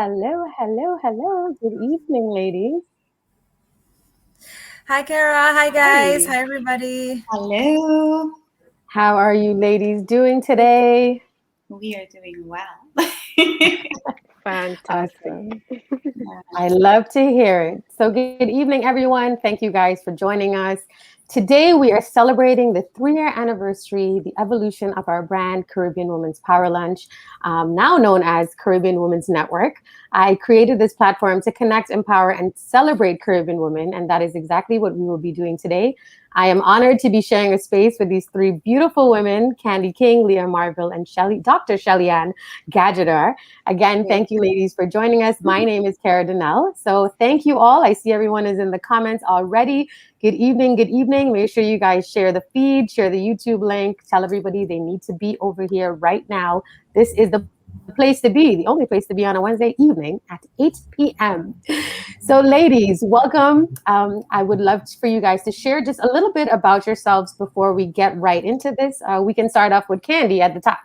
Hello, hello, hello. Good evening, ladies. Hi, Kara. Hi, guys. Hi. Hi, everybody. Hello. How are you ladies doing today? We are doing well. Fantastic. Awesome. I love to hear it. So, good evening, everyone. Thank you guys for joining us. Today, we are celebrating the 3-year anniversary, the evolution of our brand, Caribbean Women's Power Lunch, now known as Caribbean Women's Network. I created this platform to connect, empower, and celebrate Caribbean women, and that is exactly what we will be doing today. I am honored to be sharing a space with these three beautiful women, Kandi King, Leah Marville, and Dr. Shelly-Ann Gajadhar. Again, thank you, ladies, for joining us. My name is Cara Donnell. So thank you all. I see everyone is in the comments already. Good evening. Good evening. Make sure you guys share the feed, share the YouTube link. Tell everybody they need to be over here right now. This is the place to be, the only place to be on a Wednesday evening at 8 p.m. So, ladies, welcome. I would love for you guys to share just a little bit about yourselves before we get right into this. We can start off with Kandi at the top.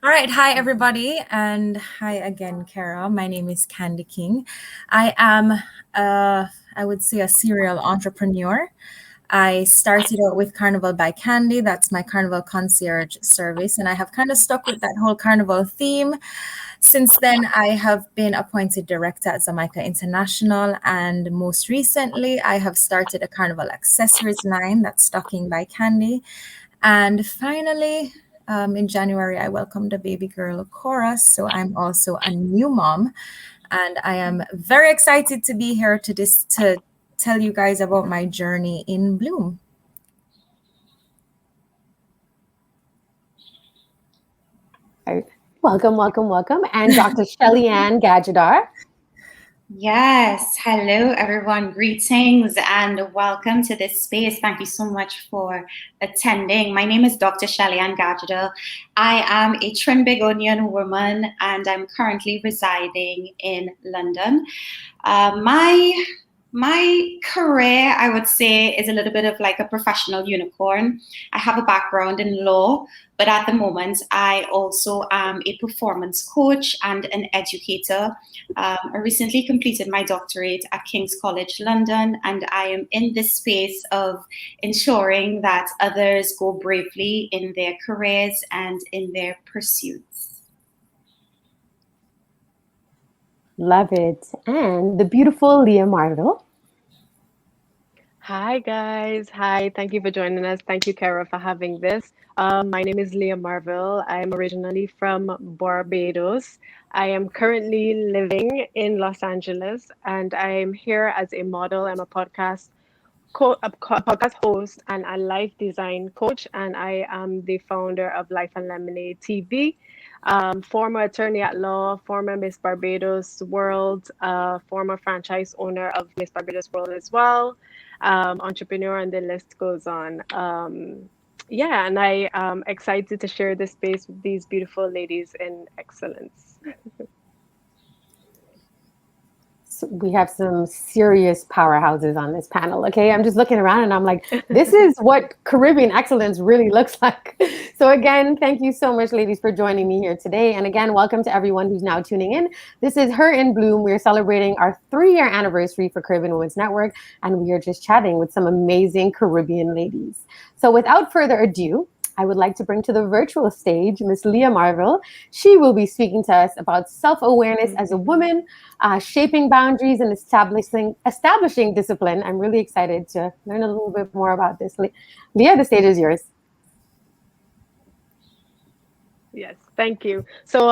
All right. Hi, everybody. And hi again, Kara. My name is Kandi King. I am, I would say, a serial entrepreneur. I started out with Carnival by Kandi. That's my Carnival concierge service. And I have kind of stuck with that whole Carnival theme. Since then, I have been appointed director at Jamaica International. And most recently, I have started a Carnival accessories line that's Stocking by Kandi. And finally, in January, I welcomed a baby girl, Cora. So I'm also a new mom. And I am very excited to be here to tell you guys about my journey in Bloom. Welcome, welcome, welcome. And Dr. Shelly-Ann Gajadhar. Yes. Hello, everyone. Greetings and welcome to this space. Thank you so much for attending. My name is Dr. Shelly-Ann Gajadhar. I am a Trinbagonian woman and I'm currently residing in London. My career, I would say, is a little bit of like a professional unicorn. I have a background in law, but at the moment, I also am a performance coach and an educator. I recently completed my doctorate at King's College London, and I am in this space of ensuring that others go bravely in their careers and in their pursuits. Love it. And the beautiful Leah Marville. Hi, guys. Hi. Thank you for joining us. Thank you, Kara, for having this. My name is Leah Marville. I'm originally from Barbados. I am currently living in Los Angeles, and I'm here as a model. I'm a podcast host and a life design coach, and I am the founder of Life and Lemonade TV. Former attorney at law, former Miss Barbados World, former franchise owner of Miss Barbados World as well, entrepreneur, and the list goes on. Yeah, and I am excited to share this space with these beautiful ladies in excellence. So we have some serious powerhouses on this panel. Okay, I'm just looking around and I'm like, this is what Caribbean excellence really looks like. So again, thank you so much, ladies, for joining me here today. And again, welcome to everyone who's now tuning in. This is Her in Bloom. We're celebrating our 3-year anniversary for Caribbean Women's Network, and we are just chatting with some amazing Caribbean ladies. So without further ado, I would like to bring to the virtual stage Miss Leah Marville. She will be speaking to us about self-awareness as a woman, shaping boundaries and establishing discipline. I'm really excited to learn a little bit more about this. Leah, the stage is yours. Yes, thank you. So,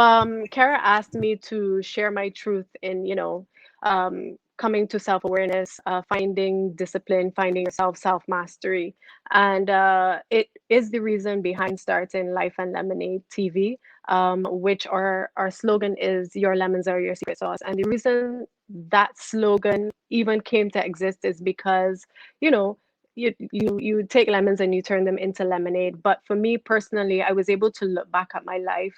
Kara asked me to share my truth in, coming to self-awareness, finding discipline, finding yourself, self-mastery. And it is the reason behind starting Life and Lemonade TV, which our slogan is "Your lemons are your secret sauce." And the reason that slogan even came to exist is because, you know, you take lemons and you turn them into lemonade. But for me personally, I was able to look back at my life.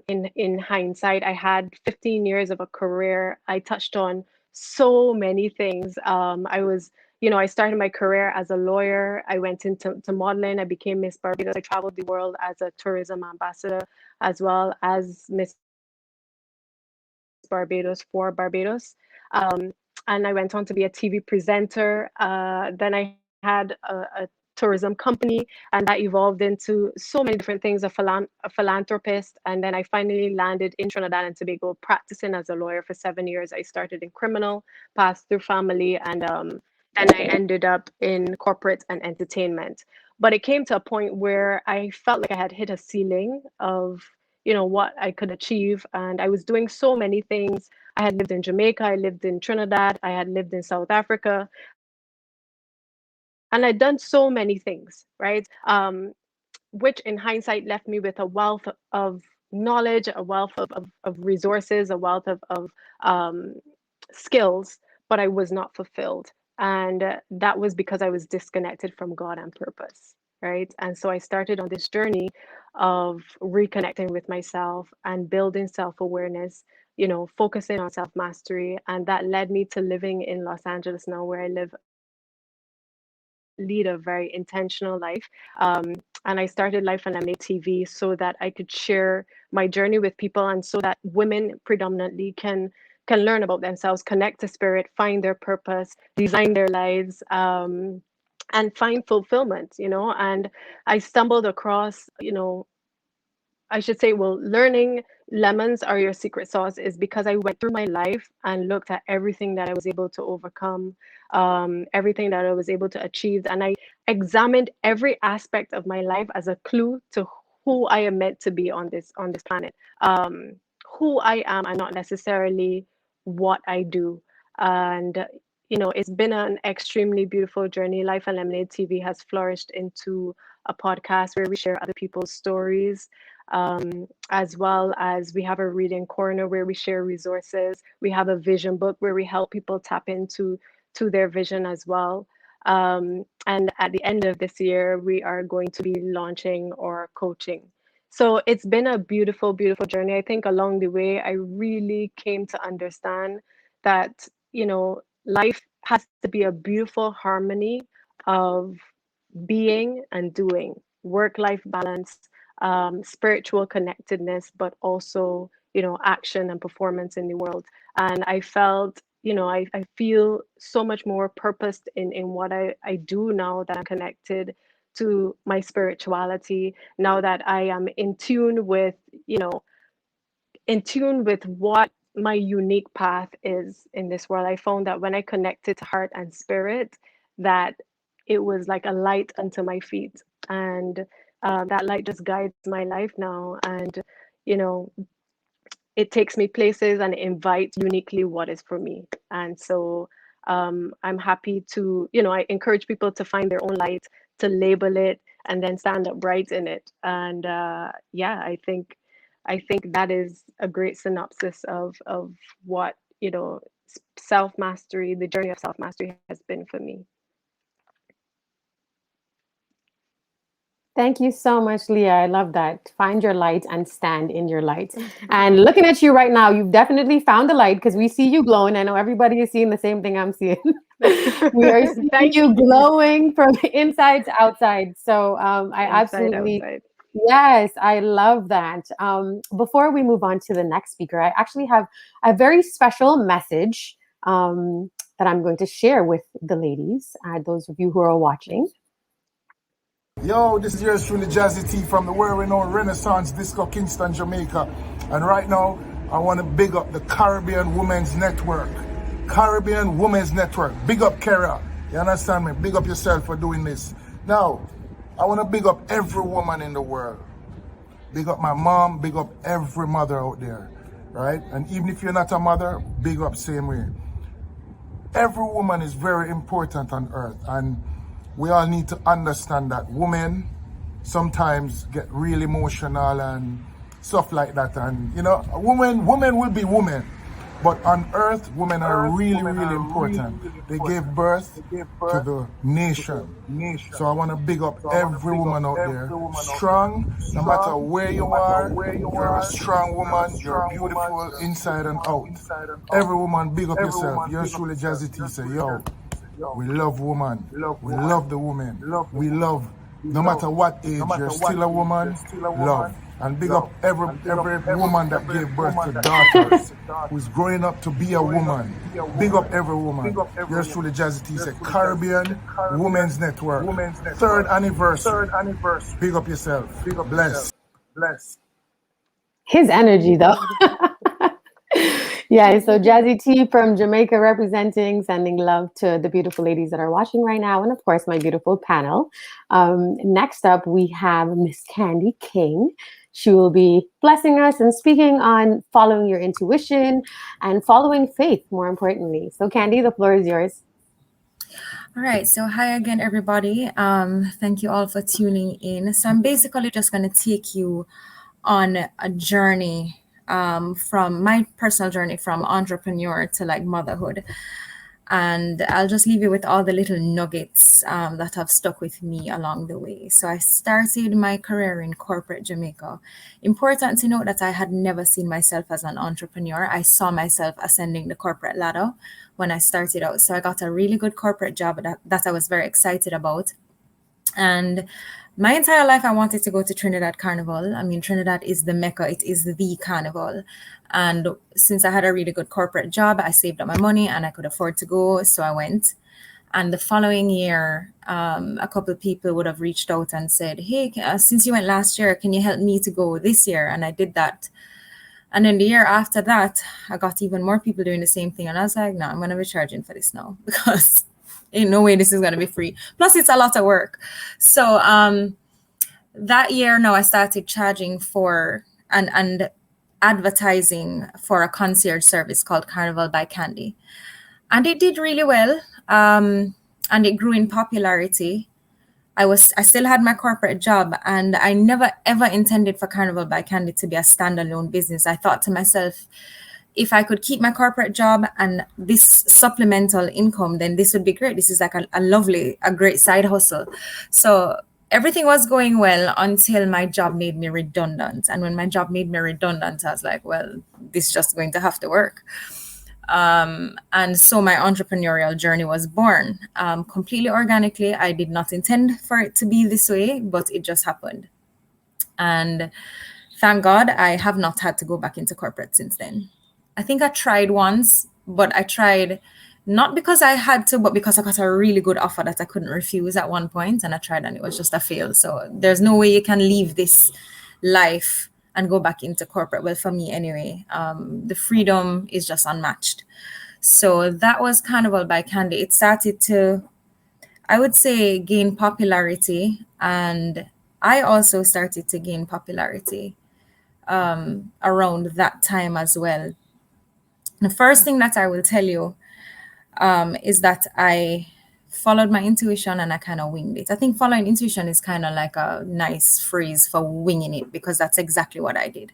In hindsight, I had 15 years of a career. I touched on so many things. I started my career as a lawyer. I went into modeling. I became Miss Barbados. I traveled the world as a tourism ambassador, as well as Miss Barbados for Barbados. And I went on to be a TV presenter. Then I had a tourism company, and that evolved into so many different things, a philanthropist. And then I finally landed in Trinidad and Tobago practicing as a lawyer for 7 years. I started in criminal, passed through family, and then I ended up in corporate and entertainment. But it came to a point where I felt like I had hit a ceiling of, what I could achieve. And I was doing so many things. I had lived in Jamaica, I lived in Trinidad, I had lived in South Africa, and I'd done so many things, right? Which in hindsight left me with a wealth of knowledge, a wealth of resources, a wealth of um, skills, but I was not fulfilled. And that was because I was disconnected from God and purpose, right? And so I started on this journey of reconnecting with myself and building self-awareness, focusing on self-mastery. And that led me to living in Los Angeles now, where I lead a very intentional life. And I started Life and Lemonade TV so that I could share my journey with people, and so that women predominantly can learn about themselves, connect to spirit, find their purpose, design their lives, and find fulfillment. And I stumbled across, I should say, well, learning lemons are your secret sauce is because I went through my life and looked at everything that I was able to overcome, everything that I was able to achieve. And I examined every aspect of my life as a clue to who I am meant to be on this planet. Who I am and not necessarily what I do. And it's been an extremely beautiful journey. Life and Lemonade TV has flourished into a podcast where we share other people's stories, as well as we have a reading corner where we share resources. We have a vision book where we help people tap into their vision as well. And at the end of this year, we are going to be launching our coaching. So it's been a beautiful, beautiful journey. I think along the way, I really came to understand that, life has to be a beautiful harmony of being and doing, work-life balance, spiritual connectedness, but also, action and performance in the world. And I felt, I feel so much more purposed in what I do now that I'm connected to my spirituality, now that I am in tune with, what my unique path is in this world. I found that when I connected to heart and spirit, that it was like a light unto my feet. And that light just guides my life now. And, it takes me places and it invites uniquely what is for me. And so I'm happy to, I encourage people to find their own light, to label it, and then stand upright in it. And yeah, I think that is a great synopsis of what, self-mastery, the journey of self-mastery has been for me. Thank you so much, Leah. I love that. Find your light and stand in your light. And looking at you right now, you've definitely found the light because we see you glowing. I know everybody is seeing the same thing I'm seeing. We are seeing you glowing from inside to outside. So I absolutely, outside. Yes, I love that. Before we move on to the next speaker, I actually have a very special message that I'm going to share with the ladies, those of you who are watching. Yo, this is yours truly, Jazzy T from the world-renowned Renaissance Disco, Kingston, Jamaica. And right now, I want to big up the Caribbean Women's Network. Caribbean Women's Network. Big up, Kara. You understand me? Big up yourself for doing this. Now, I want to big up every woman in the world. Big up my mom, big up every mother out there, right? And even if you're not a mother, big up same way. Every woman is very important on earth, and we all need to understand that women sometimes get really emotional and stuff like that. And women will be women, but on earth, women are really, really important. They gave birth to the nation. So I want to big up every woman out there. Strong, no matter where you are, you're a strong woman, you're beautiful inside and out. Every woman, big up yourself. You're truly Jazzy T say, yo. We love woman. We love the woman. We love, no matter what age, you're still a woman. Love. And big up every woman that gave birth to daughters, who's growing up to be a woman. Big up every woman. Yours truly, Jazzy T said, Caribbean Women's Network. Third anniversary. Big up yourself. Bless. His energy, though. Yeah, so Jazzy T from Jamaica representing, sending love to the beautiful ladies that are watching right now, and of course, my beautiful panel. Next up, we have Miss Kandi King. She will be blessing us and speaking on following your intuition and following faith, more importantly. So, Kandi, the floor is yours. All right, so hi again, everybody. Thank you all for tuning in. So I'm basically just going to take you on a journey from my personal journey from entrepreneur to like motherhood. And I'll just leave you with all the little nuggets that have stuck with me along the way. So I started my career in corporate Jamaica. Important to note that I had never seen myself as an entrepreneur. I saw myself ascending the corporate ladder when I started out. So I got a really good corporate job that I was very excited about. And my entire life, I wanted to go to Trinidad Carnival. I mean, Trinidad is the Mecca. It is the carnival. And since I had a really good corporate job, I saved up my money and I could afford to go. So I went. And the following year, a couple of people would have reached out and said, hey, since you went last year, can you help me to go this year? And I did that. And then the year after that, I got even more people doing the same thing. And I was like, no, I'm going to be charging for this now because ain't no way this is going to be free. Plus, it's a lot of work. So that year, I started charging for and advertising for a concierge service called Carnival by Kandi. And it did really well. And it grew in popularity. I still had my corporate job, and I never ever intended for Carnival by Kandi to be a standalone business. I thought to myself, if I could keep my corporate job and this supplemental income, then this would be great. This is like a great side hustle. So everything was going well until my job made me redundant. And when my job made me redundant, I was like, well, this is just going to have to work. And so my entrepreneurial journey was born completely organically. I did not intend for it to be this way, but it just happened. And thank God I have not had to go back into corporate since then. I think I tried once, but I tried not because I had to, but because I got a really good offer that I couldn't refuse at one point, and I tried and it was just a fail. So there's no way you can leave this life and go back into corporate. Well, for me anyway, the freedom is just unmatched. So that was Carnival by Kandi. It started to, I would say, gain popularity, and I also started to gain popularity around that time as well. The first thing that I will tell you is that I followed my intuition and I kind of winged it. I think following intuition is kind of like a nice phrase for winging it, because that's exactly what I did.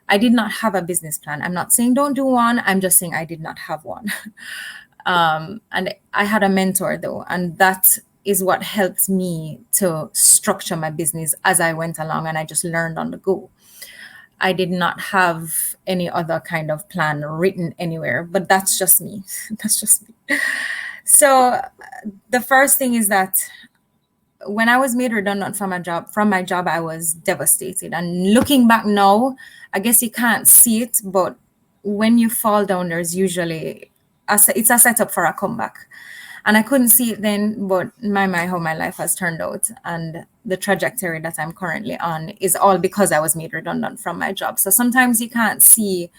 I did not have a business plan. I'm not saying don't do one. I'm just saying I did not have one. And I had a mentor though, and that is what helped me to structure my business as I went along, and I just learned on the go. I did not have any other kind of plan written anywhere, but that's just me. That's just me. So the first thing is that when I was made redundant from my job, I was devastated. And looking back now, I guess you can't see it, but when you fall down, there's usually it's a setup for a comeback. And I couldn't see it then, but how my life has turned out and the trajectory that I'm currently on is all because I was made redundant from my job. So sometimes you can't see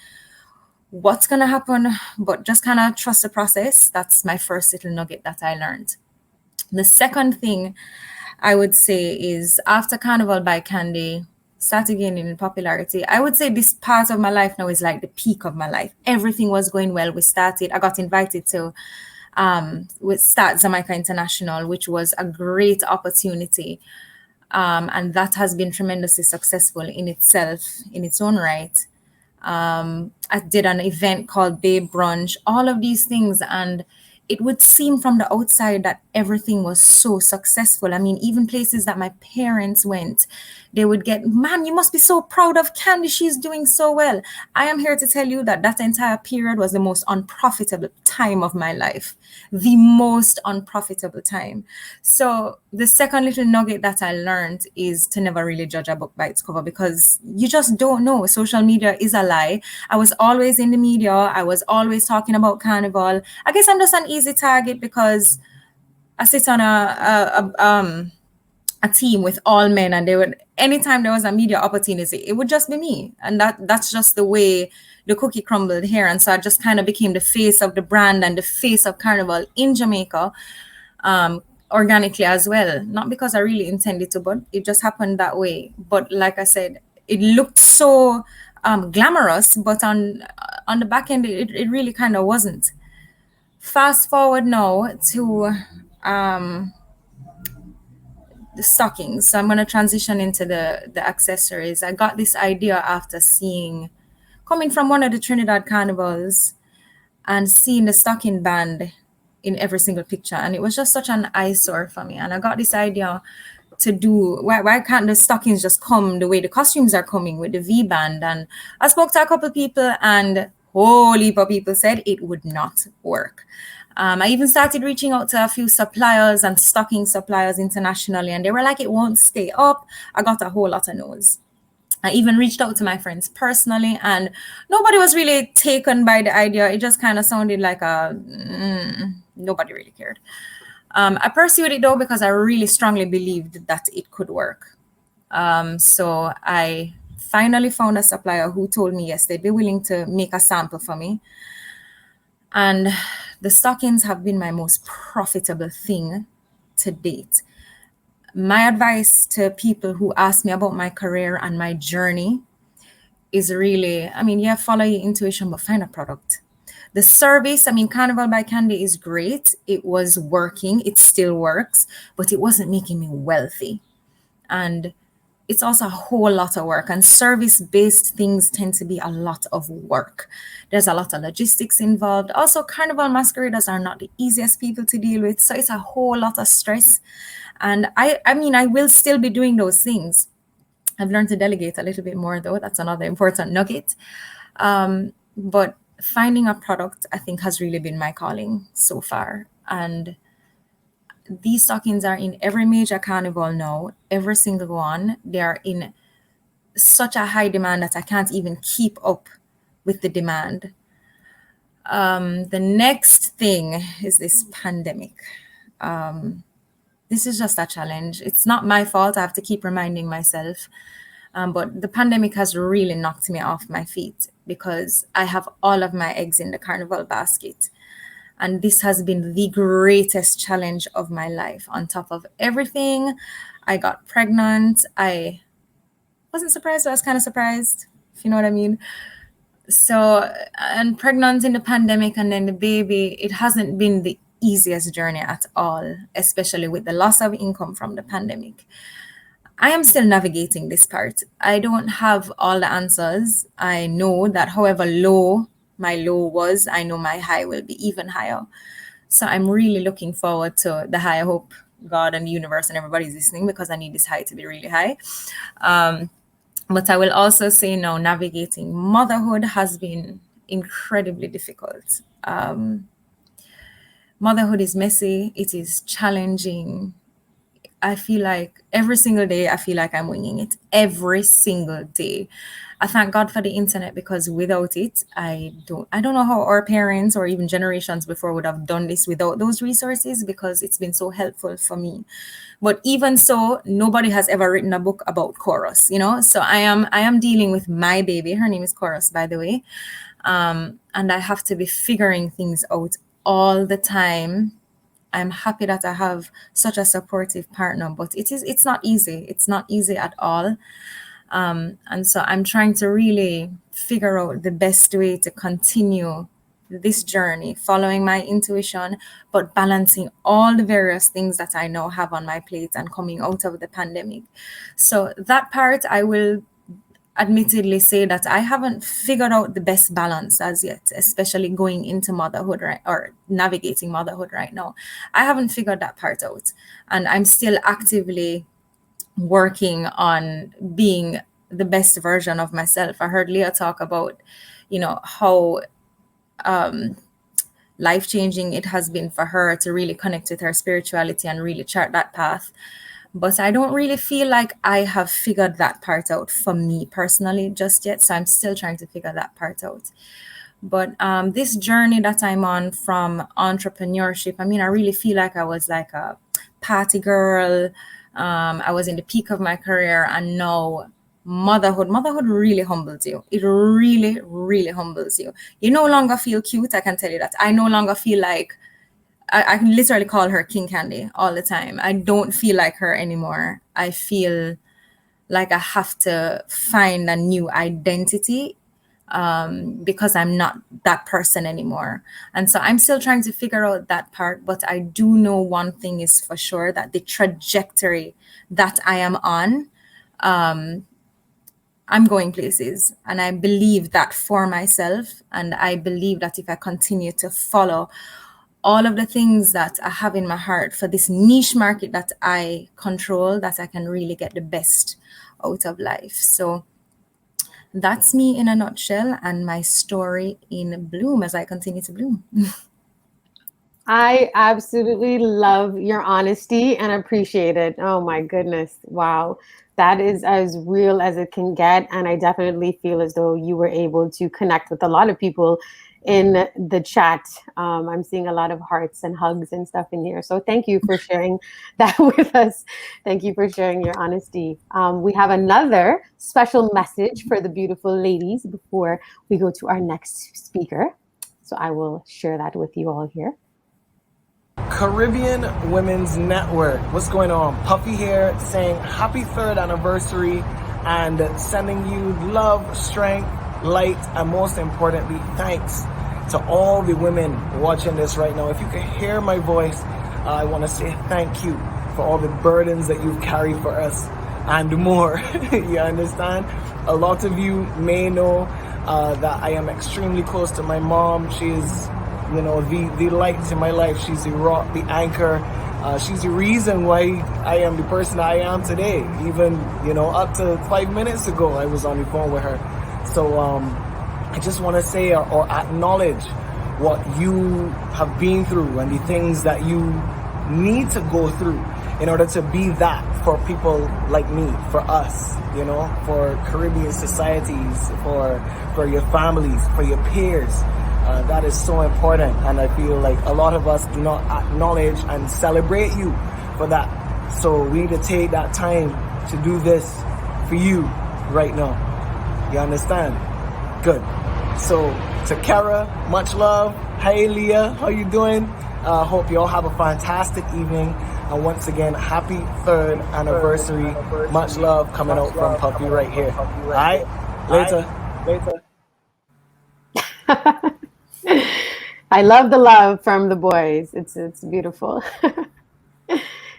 what's going to happen, but just kind of trust the process. That's my first little nugget that I learned. The second thing I would say is after Carnival by Kandi started gaining in popularity, I would say this part of my life now is like the peak of my life. Everything was going well. I got invited to with Start Jamaica International, which was a great opportunity. And that has been tremendously successful in itself, in its own right. I did an event called Babe Brunch, all of these things. And it would seem from the outside that everything was so successful. I mean, even places that my parents went, they would get, man, you must be so proud of Kandi. She's doing so well. I am here to tell you that that entire period was the most unprofitable time of my life, the most unprofitable time. So the second little nugget that I learned is to never really judge a book by its cover, because you just don't know. Social media is a lie. I was always in the media. I was always talking about Carnival. I guess I'm just an easy target because I sit on a team with all men, and they would, anytime there was a media opportunity, it would just be me. And that's just the way the cookie crumbled here. And so I just kind of became the face of the brand and the face of Carnival in Jamaica, organically as well. Not because I really intended to, but it just happened that way. But like I said, it looked so glamorous, but on the back end, it really kind of wasn't. Fast forward now to the stockings. So I'm going to transition into the accessories. I got this idea after coming from one of the Trinidad carnivals and seeing the stocking band in every single picture. And it was just such an eyesore for me. And I got this idea to do, why can't the stockings just come the way the costumes are coming with the V-band? And I spoke to a couple people, and whole heap of people said it would not work. I even started reaching out to a few suppliers and stocking suppliers internationally, and they were like, it won't stay up. I got a whole lot of no's. I even reached out to my friends personally, and nobody was really taken by the idea. It just kind of sounded like nobody really cared. I pursued it though because I really strongly believed that it could work. So I finally found a supplier who told me, yes, they'd be willing to make a sample for me. And the stockings have been my most profitable thing to date. My advice to people who ask me about my career and my journey is really, follow your intuition, but find a product. The service, Carnival by Kandi is great. It was working. It still works, but it wasn't making me wealthy. And it's also a whole lot of work, and service-based things tend to be a lot of work. There's a lot of logistics involved. Also, Carnival masqueraders are not the easiest people to deal with, so it's a whole lot of stress. And I will still be doing those things. I've learned to delegate a little bit more, though. That's another important nugget. But finding a product, I think, has really been my calling so far. And these stockings are in every major carnival now, every single one. They are in such a high demand that I can't even keep up with the demand. The next thing is this pandemic. This is just a challenge. It's not my fault. I have to keep reminding myself. But the pandemic has really knocked me off my feet because I have all of my eggs in the carnival basket. And this has been the greatest challenge of my life. On top of everything, I got pregnant. I wasn't surprised, I was kind of surprised, if you know what I mean. So, and pregnant in the pandemic and then the baby, it hasn't been the easiest journey at all, especially with the loss of income from the pandemic. I am still navigating this part. I don't have all the answers. I know that however low my low was, I know my high will be even higher. So I'm really looking forward to the high. I hope God and the universe and everybody's listening, because I need this high to be really high. But I will also say now, navigating motherhood has been incredibly difficult. Motherhood is messy. It is challenging. I feel like every single day, I feel like I'm winging it every single day. I thank God for the internet, because without it, I don't know how our parents or even generations before would have done this without those resources, because it's been so helpful for me. But even so, nobody has ever written a book about Chorus, So I am dealing with my baby. Her name is Chorus, by the way. And I have to be figuring things out all the time. I'm happy that I have such a supportive partner, but it's not easy. It's not easy at all. And so I'm trying to really figure out the best way to continue this journey, following my intuition, but balancing all the various things that I now have on my plate and coming out of the pandemic. So that part, I will admittedly say that I haven't figured out the best balance as yet, especially going into motherhood or navigating motherhood right now. I haven't figured that part out. And I'm still actively working on being the best version of myself. I heard Leah talk about, how life-changing it has been for her to really connect with her spirituality and really chart that path. But I don't really feel like I have figured that part out for me personally just yet. So I'm still trying to figure that part out. But this journey that I'm on from entrepreneurship, I mean, I really feel like I was like a party girl. I was in the peak of my career, and now motherhood really humbles you. It really, really humbles you. You no longer feel cute. I can tell you that. I no longer feel like I can literally call her King Kandi all the time. I don't feel like her anymore. I feel like I have to find a new identity because I'm not that person anymore. And so I'm still trying to figure out that part. But I do know one thing is for sure, that the trajectory that I am on, I'm going places. And I believe that for myself. And I believe that if I continue to follow all of the things that I have in my heart for this niche market that I control, that I can really get the best out of life. So that's me in a nutshell, and my story in bloom as I continue to bloom. I absolutely love your honesty and appreciate it. Oh my goodness. Wow. That is as real as it can get. And I definitely feel as though you were able to connect with a lot of people in the chat. I'm seeing a lot of hearts and hugs and stuff in here. So thank you for sharing that with us. Thank you for sharing your honesty. We have another special message for the beautiful ladies before we go to our next speaker. So I will share that with you all here. Caribbean Women's Network. What's going on? Puffy here saying happy 3rd anniversary and sending you love, strength, light, and most importantly, thanks to all the women watching this right now. If you can hear my voice, I want to say thank you for all the burdens that you've carried for us and more. You understand? A lot of you may know that I am extremely close to my mom. She is, the light in my life. She's the rock, the anchor. She's the reason why I am the person I am today. Even, up to 5 minutes ago, I was on the phone with her. So I just want to say or acknowledge what you have been through and the things that you need to go through in order to be that for people like me, for us, for Caribbean societies, for your families, for your peers. That is so important, and I feel like a lot of us do not acknowledge and celebrate you for that. So we need to take that time to do this for you right now. You understand? Good. So to Kara, much love. Hey Leah, how you doing? Hope you all have a fantastic evening. And once again, happy 3rd anniversary. Much love coming out from Puppy right here. All right, later. I love the love from the boys. It's beautiful.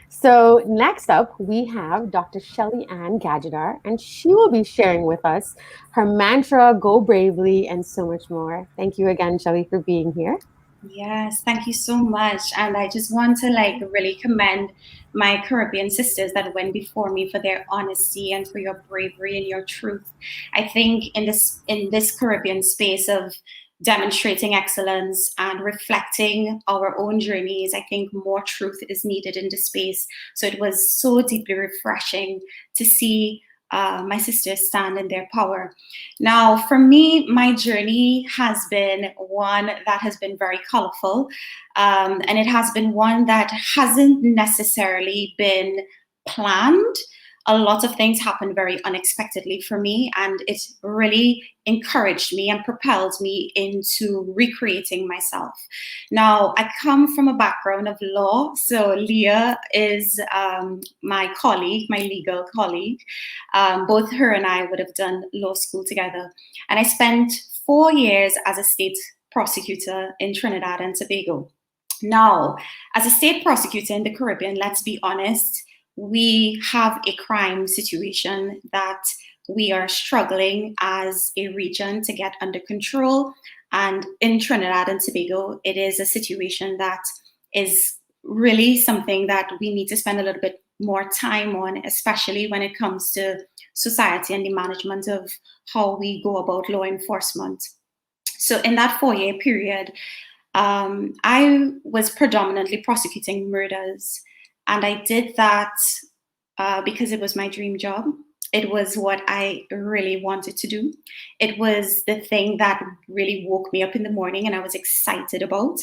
So next up, we have Dr. Shelly-Ann Gajadhar, and she will be sharing with us her mantra, Go Bravely, and so much more. Thank you again, Shelly, for being here. Yes, thank you so much. And I just want to really commend my Caribbean sisters that went before me for their honesty and for your bravery and your truth. I think in this Caribbean space of demonstrating excellence and reflecting our own journeys, I think more truth is needed in the space. So it was so deeply refreshing to see my sisters stand in their power. Now, for me, my journey has been one that has been very colorful, and it has been one that hasn't necessarily been planned. A lot of things happened very unexpectedly for me, and it really encouraged me and propelled me into recreating myself. Now, I come from a background of law, so Leah is my colleague, my legal colleague. Both her and I would have done law school together, and I spent 4 years as a state prosecutor in Trinidad and Tobago. Now, as a state prosecutor in the Caribbean, let's be honest, we have a crime situation that we are struggling as a region to get under control. And in Trinidad and Tobago, it is a situation that is really something that we need to spend a little bit more time on, especially when it comes to society and the management of how we go about law enforcement. So in that 4-year period, I was predominantly prosecuting murders, and I did that because it was my dream job. It was what I really wanted to do. It was the thing that really woke me up in the morning and I was excited about.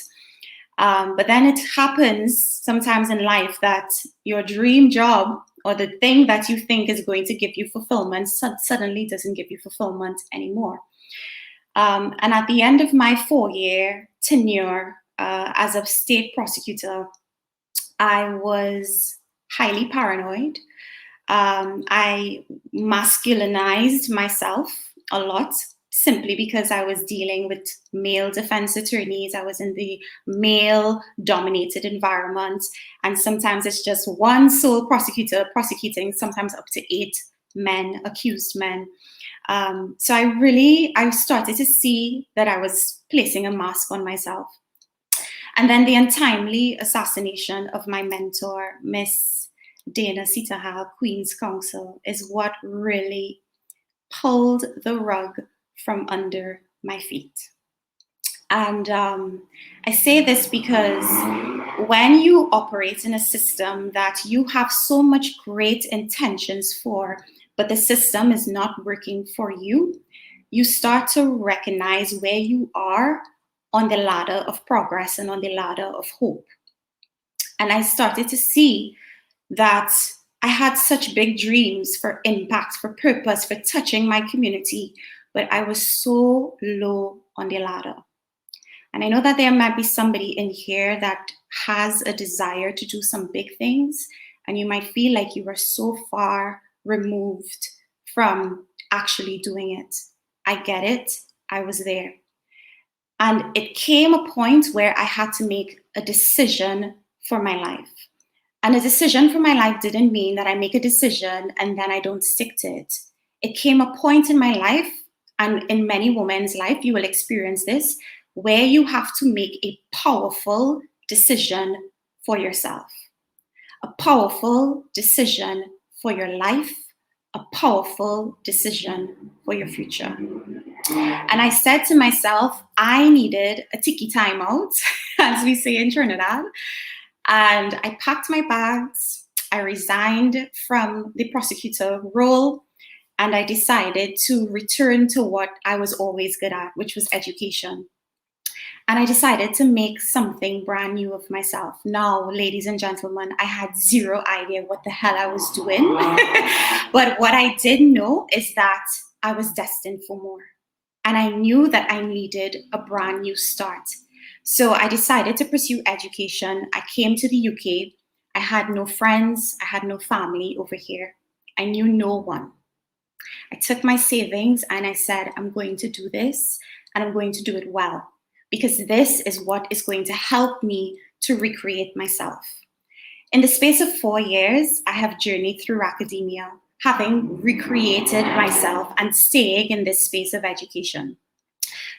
But then it happens sometimes in life that your dream job or the thing that you think is going to give you fulfillment suddenly doesn't give you fulfillment anymore. And at the end of my 4-year tenure as a state prosecutor, I was highly paranoid. I masculinized myself a lot, simply because I was dealing with male defense attorneys. I was in the male-dominated environment, and sometimes it's just one sole prosecutor prosecuting sometimes up to 8 men, accused men. So I started to see that I was placing a mask on myself. And then the untimely assassination of my mentor, Miss Dana Sitahal, Queen's Counsel, is what really pulled the rug from under my feet. And I say this because when you operate in a system that you have so much great intentions for, but the system is not working for you, you start to recognize where you are on the ladder of progress and on the ladder of hope. And I started to see that I had such big dreams for impact, for purpose, for touching my community, but I was so low on the ladder. And I know that there might be somebody in here that has a desire to do some big things, and you might feel like you are so far removed from actually doing it. I get it. I was there. And it came a point where I had to make a decision for my life. And a decision for my life didn't mean that I make a decision and then I don't stick to it. It came a point in my life, and in many women's life, you will experience this, where you have to make a powerful decision for yourself, a powerful decision for your life, a powerful decision for your future. And I said to myself, I needed a tiki time out, as we say in Trinidad. And I packed my bags, I resigned from the prosecutor role, and I decided to return to what I was always good at, which was education. And I decided to make something brand new of myself. Now, ladies and gentlemen, I had zero idea what the hell I was doing. But what I did know is that I was destined for more. And I knew that I needed a brand new start. So I decided to pursue education. I came to the UK. I had no friends. I had no family over here. I knew no one. I took my savings and I said, I'm going to do this, and I'm going to do it well, because this is what is going to help me to recreate myself. In the space of 4 years, I have journeyed through academia, having recreated myself and staying in this space of education.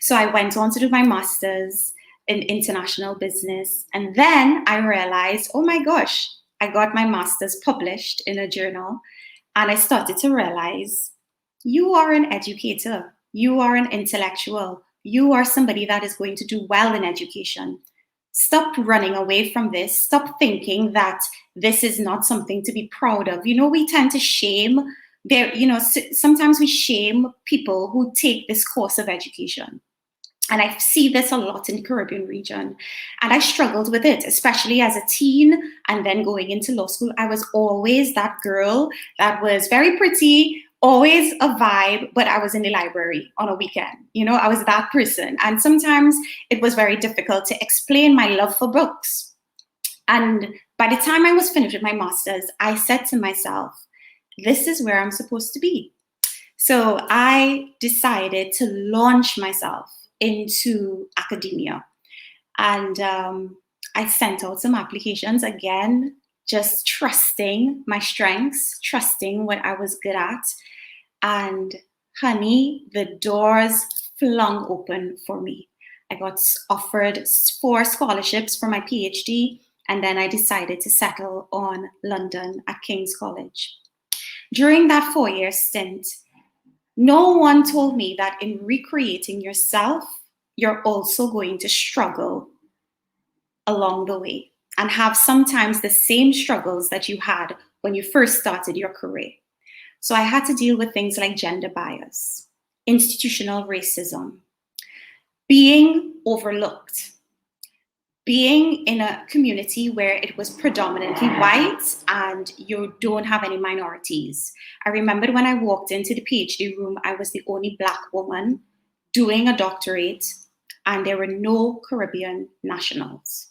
So I went on to do my master's in international business. And then I realized, oh my gosh, I got my master's published in a journal. And I started to realize, you are an educator, you are an intellectual, you are somebody that is going to do well in education. Stop running away from this. Stop thinking that this is not something to be proud of. You know, we tend to shame sometimes we shame people who take this course of education. And I see this a lot in the Caribbean region. And I struggled with it, especially as a teen and then going into law school. I was always that girl that was very pretty, always a vibe, but I was in the library on a weekend. You know, I was that person. And sometimes it was very difficult to explain my love for books. And by the time I was finished with my master's, I said to myself, this is where I'm supposed to be. So I decided to launch myself into academia. And I sent out some applications, again, just trusting my strengths, trusting what I was good at. And honey, the doors flung open for me. I got offered 4 scholarships for my PhD, and then I decided to settle on London at King's College. During that 4-year stint, no one told me that in recreating yourself, you're also going to struggle along the way and have sometimes the same struggles that you had when you first started your career. So I had to deal with things like gender bias, institutional racism, being overlooked, being in a community where it was predominantly white and you don't have any minorities. I remembered when I walked into the PhD room, I was the only Black woman doing a doctorate, and there were no Caribbean nationals.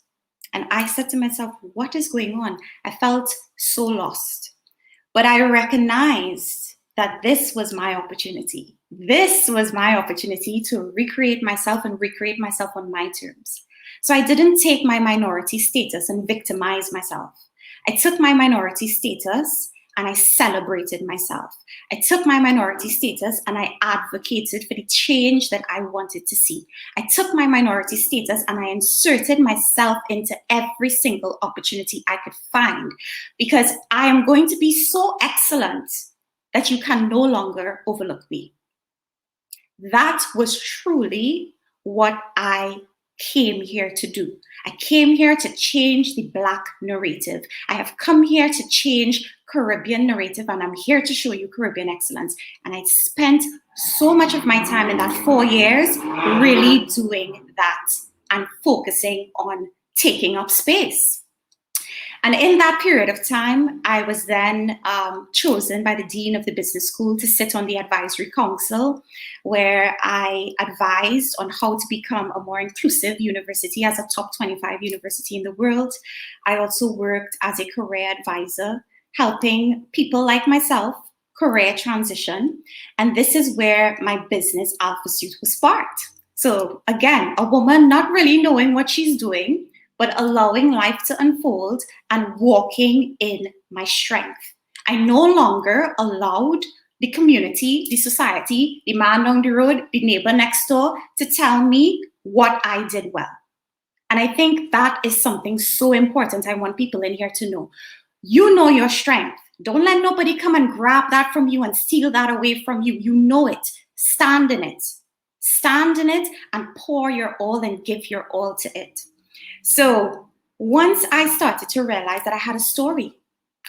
And I said to myself, what is going on? I felt so lost. But I recognized that this was my opportunity. This was my opportunity to recreate myself and recreate myself on my terms. So I didn't take my minority status and victimize myself. I took my minority status and I celebrated myself. I took my minority status and I advocated for the change that I wanted to see. I took my minority status and I inserted myself into every single opportunity I could find, because I am going to be so excellent that you can no longer overlook me. That was truly what I came here to do. I came here to change the Black narrative. I have come here to change Caribbean narrative, and I'm here to show you Caribbean excellence. And I spent so much of my time in that 4 years really doing that and focusing on taking up space. And in that period of time, I was then chosen by the Dean of the Business School to sit on the Advisory Council, where I advised on how to become a more inclusive university as a top 25 university in the world. I also worked as a career advisor, helping people like myself career transition. And this is where my business Alpha Suit was sparked. So again, a woman not really knowing what she's doing, but allowing life to unfold and walking in my strength. I no longer allowed the community, the society, the man down the road, the neighbor next door to tell me what I did well. And I think that is something so important I want people in here to know. You know your strength. Don't let nobody come and grab that from you and steal that away from you. You know it. Stand in it. Stand in it and pour your all and give your all to it. So once I started to realize that I had a story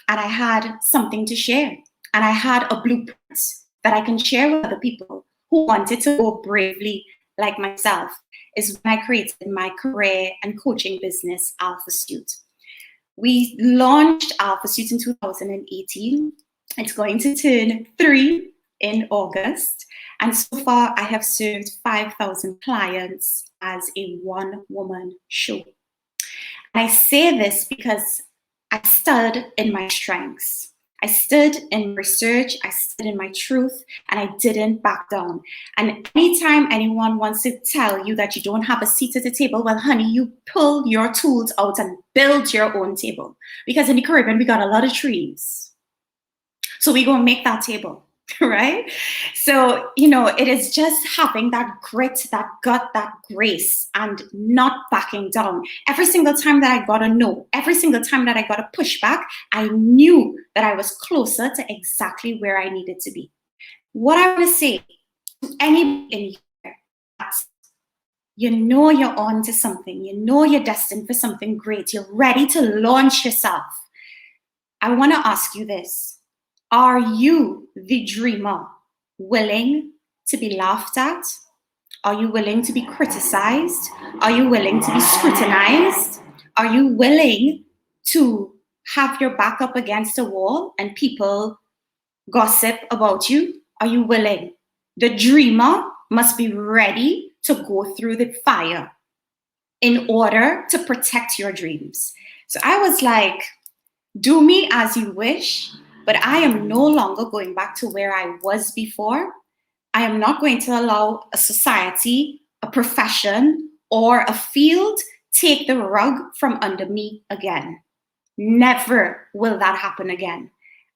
and I had something to share and I had a blueprint that I can share with other people who wanted to go bravely like myself, is when I created my career and coaching business, Alpha Suit. We launched Alpha Suit in 2018. It's going to turn 3 in August. And so far I have served 5,000 clients as a one-woman show. And I say this because I stood in my strengths. I stood in research, I stood in my truth, and I didn't back down. And anytime anyone wants to tell you that you don't have a seat at the table, well, honey, you pull your tools out and build your own table. Because in the Caribbean, we got a lot of trees. So we're going to make that table. Right? So, it is just having that grit, that gut, that grace, and not backing down. Every single time that I got a no, every single time that I got a pushback, I knew that I was closer to exactly where I needed to be. What I want to say to anybody in here, you know you're on to something, you know you're destined for something great, you're ready to launch yourself. I want to ask you this. Are you, the dreamer, willing to be laughed at? Are you willing to be criticized? Are you willing to be scrutinized? Are you willing to have your back up against a wall and people gossip about you? Are you willing? The dreamer must be ready to go through the fire in order to protect your dreams. So I was like, do me as you wish. But I am no longer going back to where I was before. I am not going to allow a society, a profession, or a field take the rug from under me again. Never will that happen again.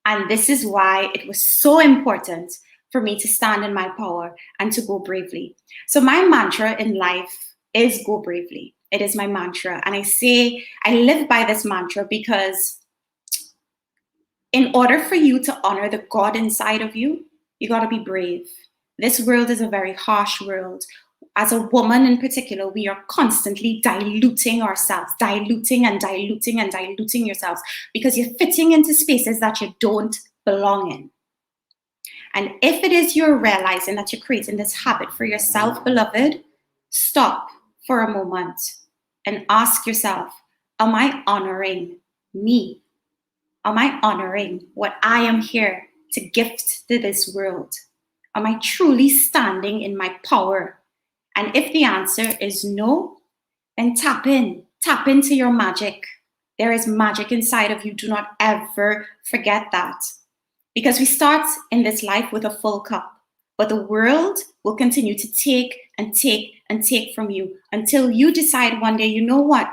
And this is why it was so important for me to stand in my power and to go bravely. So my mantra in life is go bravely. It is my mantra. And I live by this mantra because in order for you to honor the God inside of you, you got to be brave. This world is a very harsh world. As a woman in particular, we are constantly diluting ourselves, diluting and diluting and diluting yourselves because you're fitting into spaces that you don't belong in. And if it is you're realizing that you're creating this habit for yourself, beloved, stop for a moment and ask yourself, am I honoring me? Am I honoring what I am here to gift to this world? Am I truly standing in my power? And if the answer is no, then tap into your magic. There is magic inside of you. Do not ever forget that. Because we start in this life with a full cup, but the world will continue to take and take and take from you until you decide one day, you know what?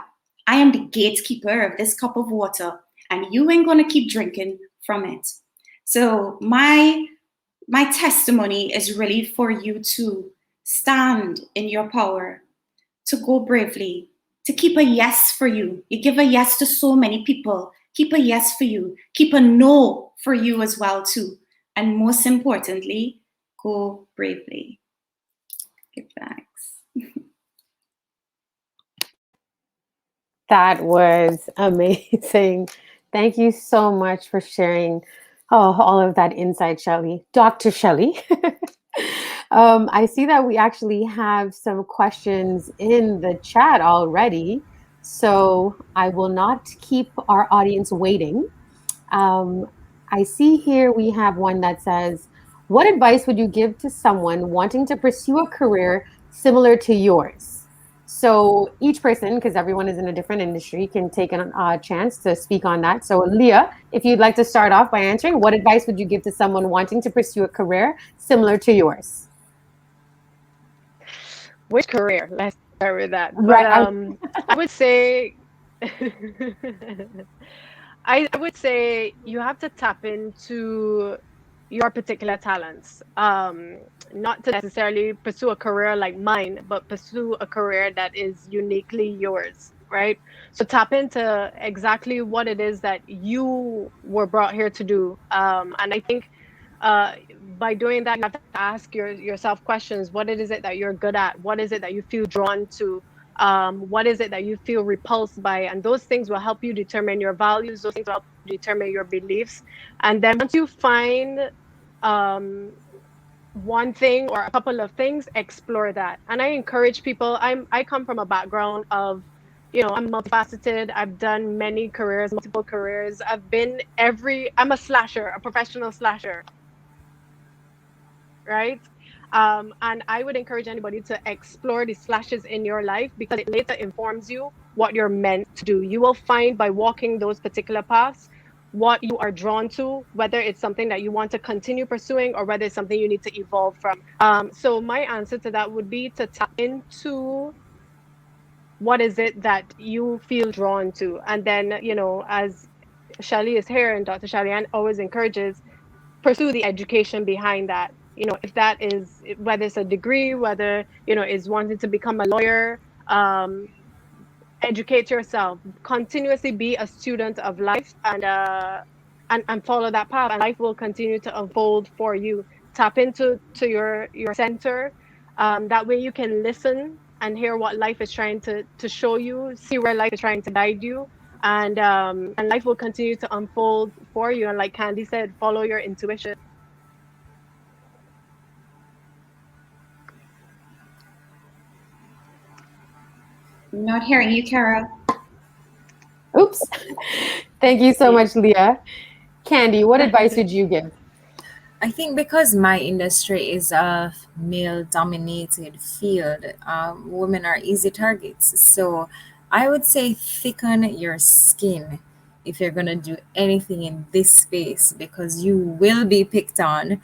I am the gatekeeper of this cup of water, and you ain't gonna keep drinking from it. So my testimony is really for you to stand in your power, to go bravely, to keep a yes for you. You give a yes to so many people. Keep a yes for you. Keep a no for you as well too. And most importantly, go bravely. Give thanks. That was amazing. Thank you so much for sharing all of that insight, Shelly. Dr. Shelly. I see that we actually have some questions in the chat already, so I will not keep our audience waiting. I see here we have one that says, what advice would you give to someone wanting to pursue a career similar to yours? So each person, because everyone is in a different industry, can take a chance to speak on that. So Leah, if you'd like to start off by answering, what advice would you give to someone wanting to pursue a career similar to yours? Which career? Let's start with that. Right. I would say, I would say you have to tap into your particular talents. Not to necessarily pursue a career like mine, but pursue a career that is uniquely yours, right? So tap into exactly what it is that you were brought here to do. And I think by doing that, you have to ask yourself questions. What is it that you're good at? What is it that you feel drawn to? What is it that you feel repulsed by? And those things will help you determine your values. Those things will help you determine your beliefs. And then once you find one thing or a couple of things, explore that. And I encourage people. I come from a background of, I'm multifaceted. I've done many careers, multiple careers. I'm a slasher, a professional slasher, right? And I would encourage anybody to explore the slashes in your life because it later informs you what you're meant to do. You will find by walking those particular paths what you are drawn to, whether it's something that you want to continue pursuing or whether it's something you need to evolve from. So my answer to that would be to tap into what is it that you feel drawn to. And then, as Shelly is here and Dr. Shelly-Ann always encourages, pursue the education behind that. If that is, whether it's a degree, whether, is wanting to become a lawyer, educate yourself, continuously be a student of life and follow that path, and life will continue to unfold for you. Tap into your center. That way you can listen and hear what life is trying to show you, see where life is trying to guide you, and life will continue to unfold for you. And like Kandi said, follow your intuition. I'm not hearing you, Kara. Oops. Thank you so much, Leah. Kandi, what advice would you give? I think because my industry is a male-dominated field, women are easy targets. So I would say thicken your skin if you're going to do anything in this space because you will be picked on.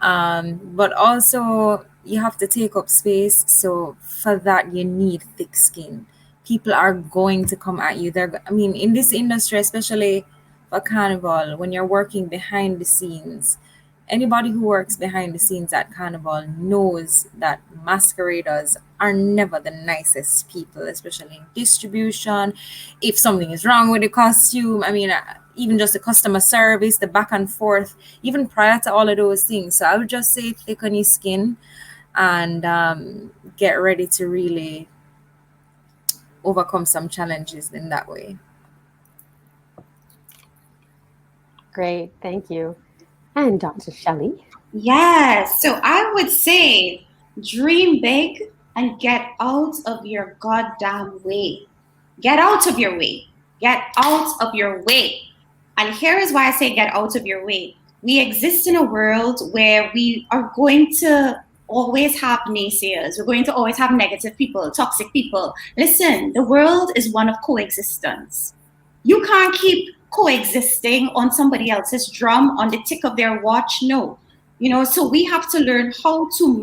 But also, you have to take up space. So for that, you need thick skin. People are going to come at you. In this industry, especially for carnival, when you're working behind the scenes, Anybody who works behind the scenes at Carnival knows that masqueraders are never the nicest people, especially in distribution. If something is wrong with the costume, I mean, even just the customer service, the back and forth, even prior to all of those things. So I would just say thick on your skin and get ready to really overcome some challenges in that way. Great, thank you. And Dr. Shelly? Yes, so I would say dream big and get out of your goddamn way. Get out of your way. Get out of your way. And here is why I say get out of your way. We exist in a world where we are going to always have naysayers. We're going to always have negative people, toxic people. Listen, the world is one of coexistence. You can't keep coexisting on somebody else's drum, on the tick of their watch. No. So we have to learn how to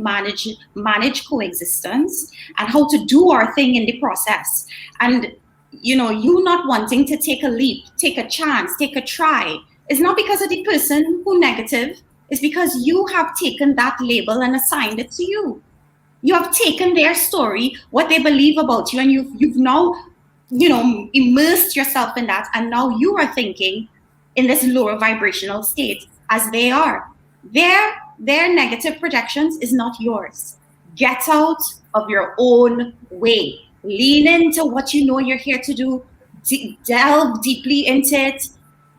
manage coexistence and how to do our thing in the process. And you not wanting to take a leap, take a chance, take a try, it's not because of the person who negative. It's because you have taken that label and assigned it to you. You have taken their story, what they believe about you, and you've now immersed yourself in that, and now you are thinking in this lower vibrational state as they are. Their negative projections is not yours. Get out of your own way. Lean into what you know you're here to do. Delve deeply into it.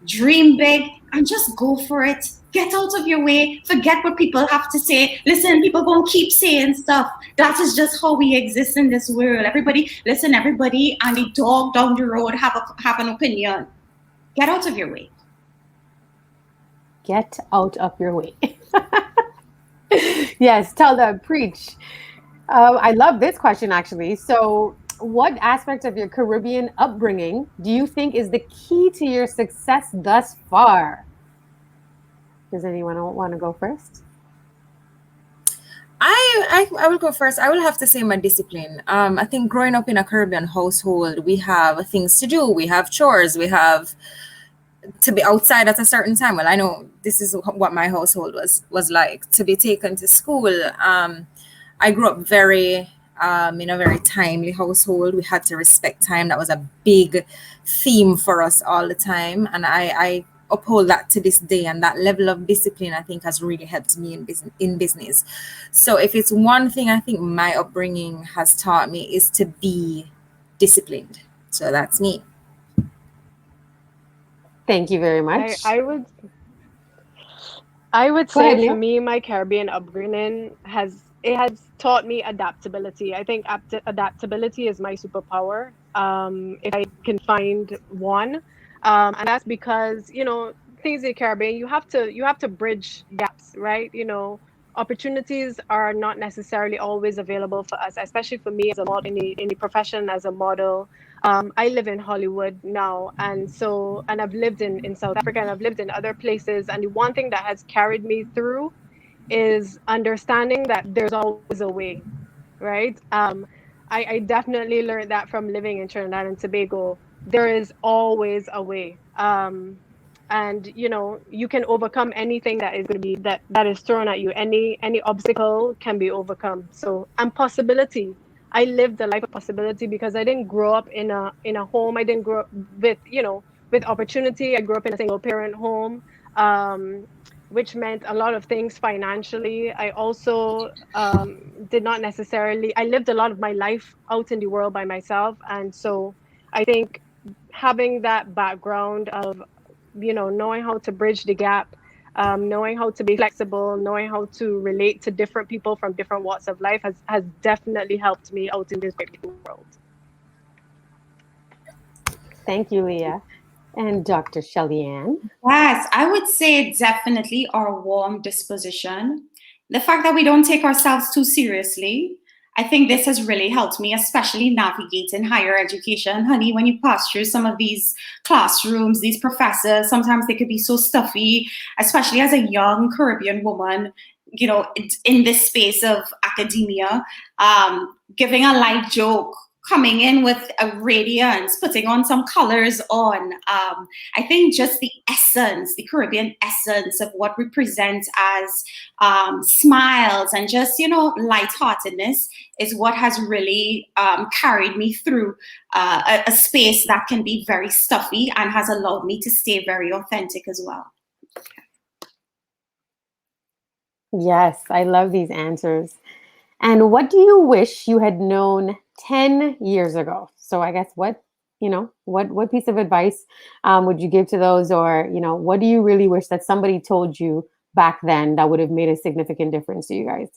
Dream big and just go for it. Get out of your way. Forget what people have to say. Listen, people gonna keep saying stuff. That is just how we exist in this world. Everybody and the dog down the road have an opinion. Get out of your way. Get out of your way. Yes, tell them, preach. I love this question, actually. So, what aspect of your Caribbean upbringing do you think is the key to your success thus far? Does anyone want to go first? I will go first. I will have to say my discipline. I think growing up in a Caribbean household, we have things to do. We have chores. We have to be outside at a certain time. Well, I know this is what my household was like. To be taken to school. I grew up in a very timely household. We had to respect time. That was a big theme for us all the time. And I uphold that to this day. And that level of discipline, I think, has really helped me in business. So if it's one thing I think my upbringing has taught me is to be disciplined. So that's me. Thank you very much. I would Go ahead, say for Leah. me, my Caribbean upbringing has taught me adaptability. I think adaptability is my superpower. If I can find one, and that's because things in the Caribbean, you have to bridge gaps, right? Opportunities are not necessarily always available for us, especially for me as a model in the profession as a model. I live in Hollywood now, and I've lived in South Africa, and I've lived in other places. And the one thing that has carried me through is understanding that there's always a way, right? I definitely learned that from living in Trinidad and Tobago. There is always a way. And you can overcome anything that is going to be that is thrown at you. Any obstacle can be overcome. So, and possibility. I lived a life of possibility because I didn't grow up in a home. I didn't grow up with opportunity. I grew up in a single parent home, which meant a lot of things financially. I also did not necessarily. I lived a lot of my life out in the world by myself, and so I think having that background of knowing how to bridge the gap, knowing how to be flexible, knowing how to relate to different people from different walks of life has definitely helped me out in this great world. Thank you, Leah. And Dr. Shelly-Ann? Yes, I would say definitely our warm disposition. The fact that we don't take ourselves too seriously. I think this has really helped me, especially navigating higher education. Honey, when you pass through some of these classrooms, these professors, sometimes they could be so stuffy, especially as a young Caribbean woman, in this space of academia, giving a light joke coming in with a radiance, putting on some colors on. I think just the essence, the Caribbean essence of what we present as smiles and just, lightheartedness is what has really carried me through a space that can be very stuffy and has allowed me to stay very authentic as well. Yes, I love these answers. And what do you wish you had known 10 years ago? So I guess what piece of advice would you give to those, or, what do you really wish that somebody told you back then that would have made a significant difference to you guys?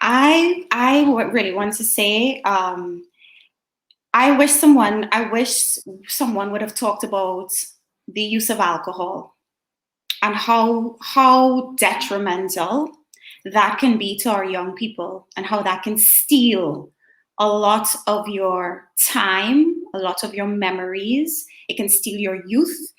I would really want to say, I wish someone would have talked about the use of alcohol and how detrimental that can be to our young people, and how that can steal a lot of your time, a lot of your memories. It can steal your youth.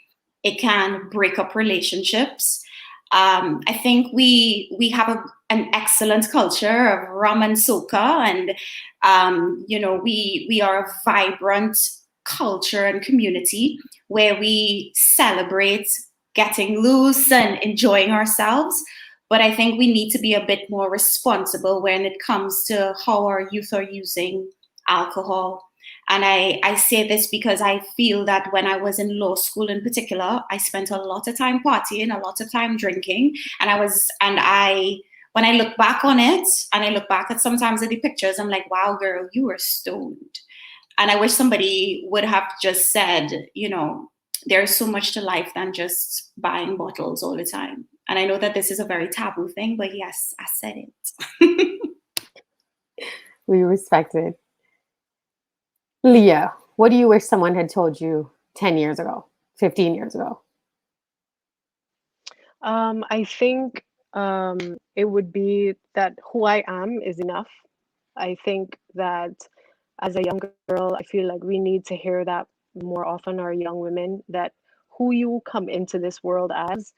It can break up relationships. I think we have an excellent culture of rum and soca, and we are a vibrant culture and community where we celebrate getting loose and enjoying ourselves. But I think we need to be a bit more responsible when it comes to how our youth are using alcohol. And I say this because I feel that when I was in law school in particular, I spent a lot of time partying, a lot of time drinking. When I look back on it, and I look back at sometimes at the pictures, I'm like, wow, girl, you were stoned. And I wish somebody would have just said, there's so much to life than just buying bottles all the time. And I know that this is a very taboo thing, but yes, I said it. We respect it. Leah, what do you wish someone had told you 10 years ago, 15 years ago? I think it would be that who I am is enough. I think that as a young girl, I feel like we need to hear that more often, our young women, that who you come into this world as,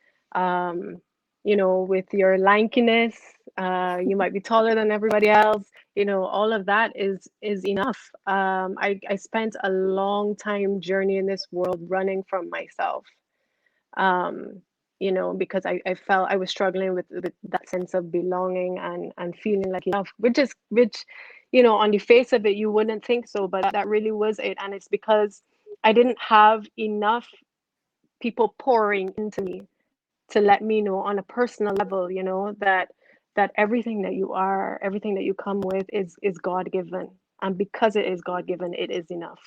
with your lankiness, you might be taller than everybody else, all of that is enough. I spent a long time journey in this world running from myself, because I felt I was struggling with that sense of belonging and feeling like enough, which on the face of it, you wouldn't think so, but that really was it. And it's because I didn't have enough people pouring into me to let me know on a personal level, that everything that you are, everything that you come with is God-given. And because it is God-given, it is enough.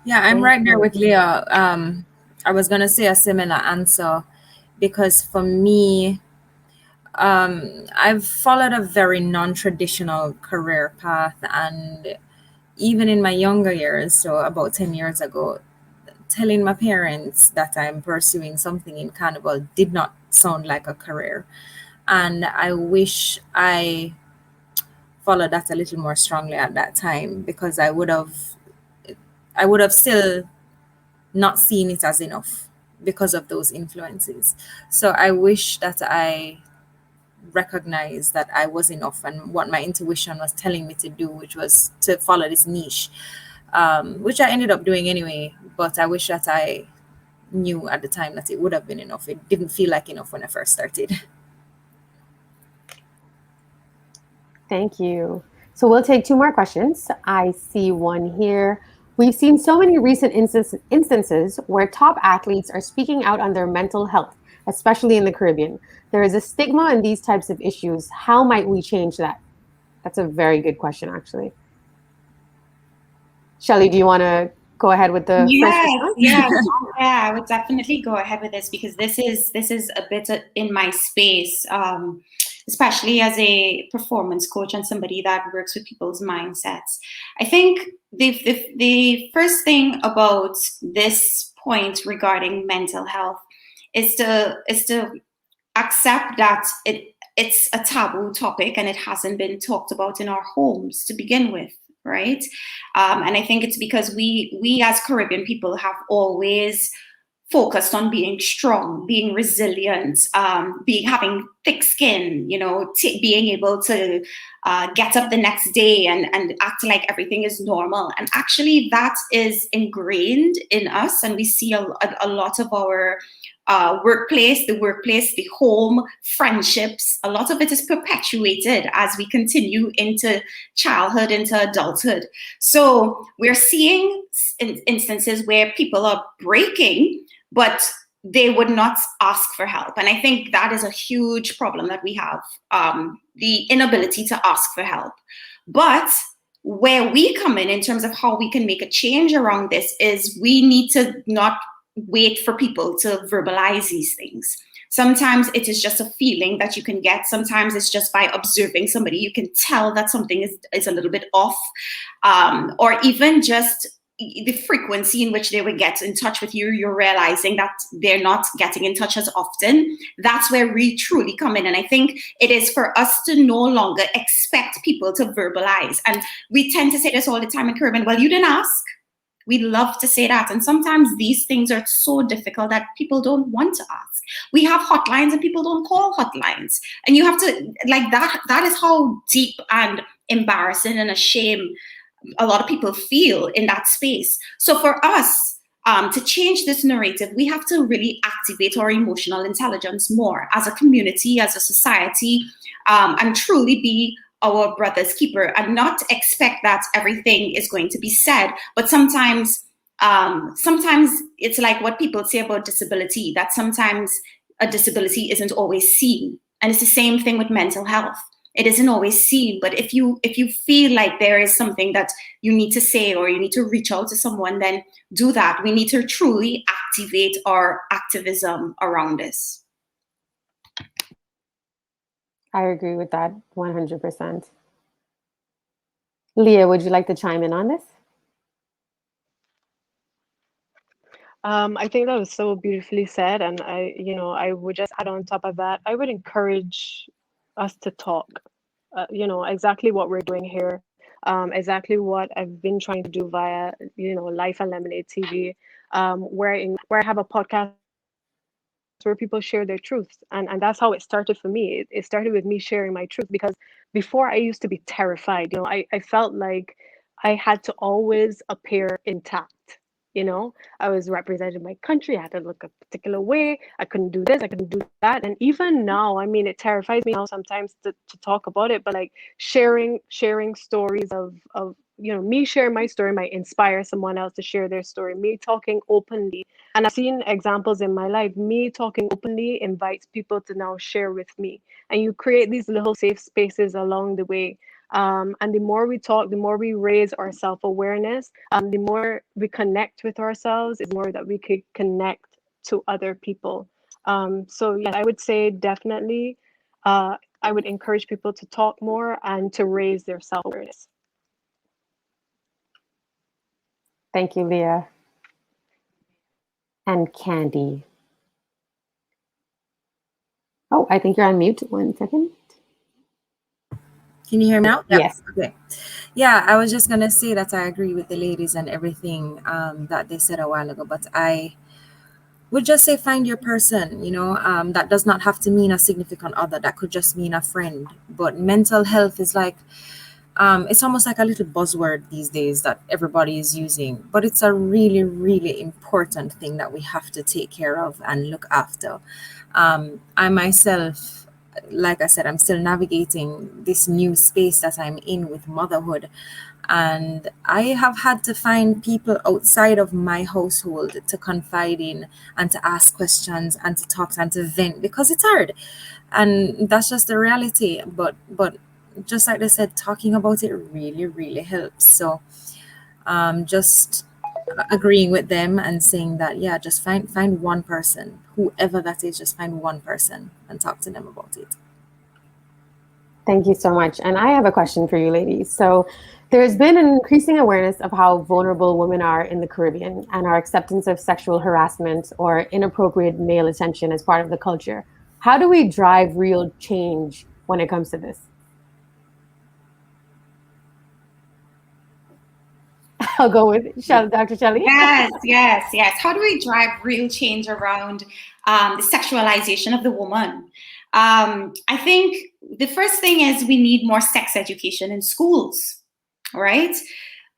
Yeah, I'm right there with Leah. I was going to say a similar answer, because for me, I've followed a very non-traditional career path. And even in my younger years, so about 10 years ago, telling my parents that I'm pursuing something in Carnival did not sound like a career. And I wish I followed that a little more strongly at that time, because I would have still not seen it as enough because of those influences. So I wish that I recognized that I was enough and what my intuition was telling me to do, which was to follow this niche, which I ended up doing anyway. But I wish that I knew at the time that it would have been enough. It didn't feel like enough when I first started. Thank you. So we'll take 2 more questions. I see one here. We've seen so many recent instances where top athletes are speaking out on their mental health, especially in the Caribbean. There is a stigma in these types of issues. How might we change that? That's a very good question, actually. Shelly, do you want to go ahead with the first response? Yeah, I would definitely go ahead with this, because this is a bit in my space, especially as a performance coach and somebody that works with people's mindsets. I think the first thing about this point regarding mental health is to accept that it's a taboo topic and it hasn't been talked about in our homes to begin with, right? And I think it's because we as Caribbean people have always focused on being strong, being resilient, having thick skin, being able to get up the next day and act like everything is normal. And actually that is ingrained in us. And we see a lot of our workplace, the home, friendships, a lot of it is perpetuated as we continue into childhood, into adulthood. So we're seeing instances where people are breaking, but they would not ask for help. And I think that is a huge problem that we have, the inability to ask for help. But where we come in terms of how we can make a change around this, is we need to not wait for people to verbalize these things. Sometimes it is just a feeling that you can get. Sometimes it's just by observing somebody, you can tell that something is a little bit off, or even just the frequency in which they would get in touch with you. You're realizing that they're not getting in touch as often. That's where we truly come in. And I think it is for us to no longer expect people to verbalize. And we tend to say this all the time in Caribbean, well, you didn't ask. We love to say that. And sometimes these things are so difficult that people don't want to ask. We have hotlines and people don't call hotlines. And you have to, like, that is how deep and embarrassing and ashamed a lot of people feel in that space. So for us to change this narrative, we have to really activate our emotional intelligence more as a community, as a society, and truly be our brother's keeper, and not expect that everything is going to be said. But sometimes it's like what people say about disability, that sometimes a disability isn't always seen. And it's the same thing with mental health. It isn't always seen, but if you feel like there is something that you need to say, or you need to reach out to someone, then do that. We need to truly activate our activism around this. I agree with that 100%. Leah, would you like to chime in on this? I think that was so beautifully said, and I would just add on top of that, I would encourage us to talk. Exactly what we're doing here, exactly what I've been trying to do via Life and Lemonade TV, where I have a podcast where people share their truths, and that's how it started for me. It started with me sharing my truth, because before I used to be terrified. I felt like I had to always appear intact. I was representing my country. I had to look a particular way. I couldn't do this. I couldn't do that. And even now, I mean, it terrifies me now sometimes to talk about it. But like sharing stories of me sharing my story might inspire someone else to share their story. Me talking openly, and I've seen examples in my life. Me talking openly invites people to now share with me, and you create these little safe spaces along the way. And the more we talk, the more we raise our self-awareness, the more we connect with ourselves, the more that we could connect to other people. So yeah, I would say definitely, I would encourage people to talk more and to raise their self-awareness. Thank you, Leah. And Kandi. Oh, I think you're on mute. 1 second. Can you hear me now? Yep. Yes. Okay. Yeah, I was just going to say that I agree with the ladies and everything that they said a while ago, but I would just say find your person. That does not have to mean a significant other. That could just mean a friend. But mental health is like, it's almost like a little buzzword these days that everybody is using, but it's a really, really important thing that we have to take care of and look after. I myself, like I said, I'm still navigating this new space that I'm in with motherhood. And I have had to find people outside of my household to confide in and to ask questions and to talk and to vent, because it's hard. And that's just the reality. But just like they said, talking about it really, really helps. So just agreeing with them and saying that, yeah, just find one person, whoever that is, just find one person and talk to them about it. Thank you so much. And I have a question for you ladies. So there's been an increasing awareness of how vulnerable women are in the Caribbean, and our acceptance of sexual harassment or inappropriate male attention as part of the culture. How do we drive real change when it comes to this? I'll go with Dr. Shelly. Yes. How do we drive real change around the sexualization of the woman? I think the first thing is we need more sex education in schools, right?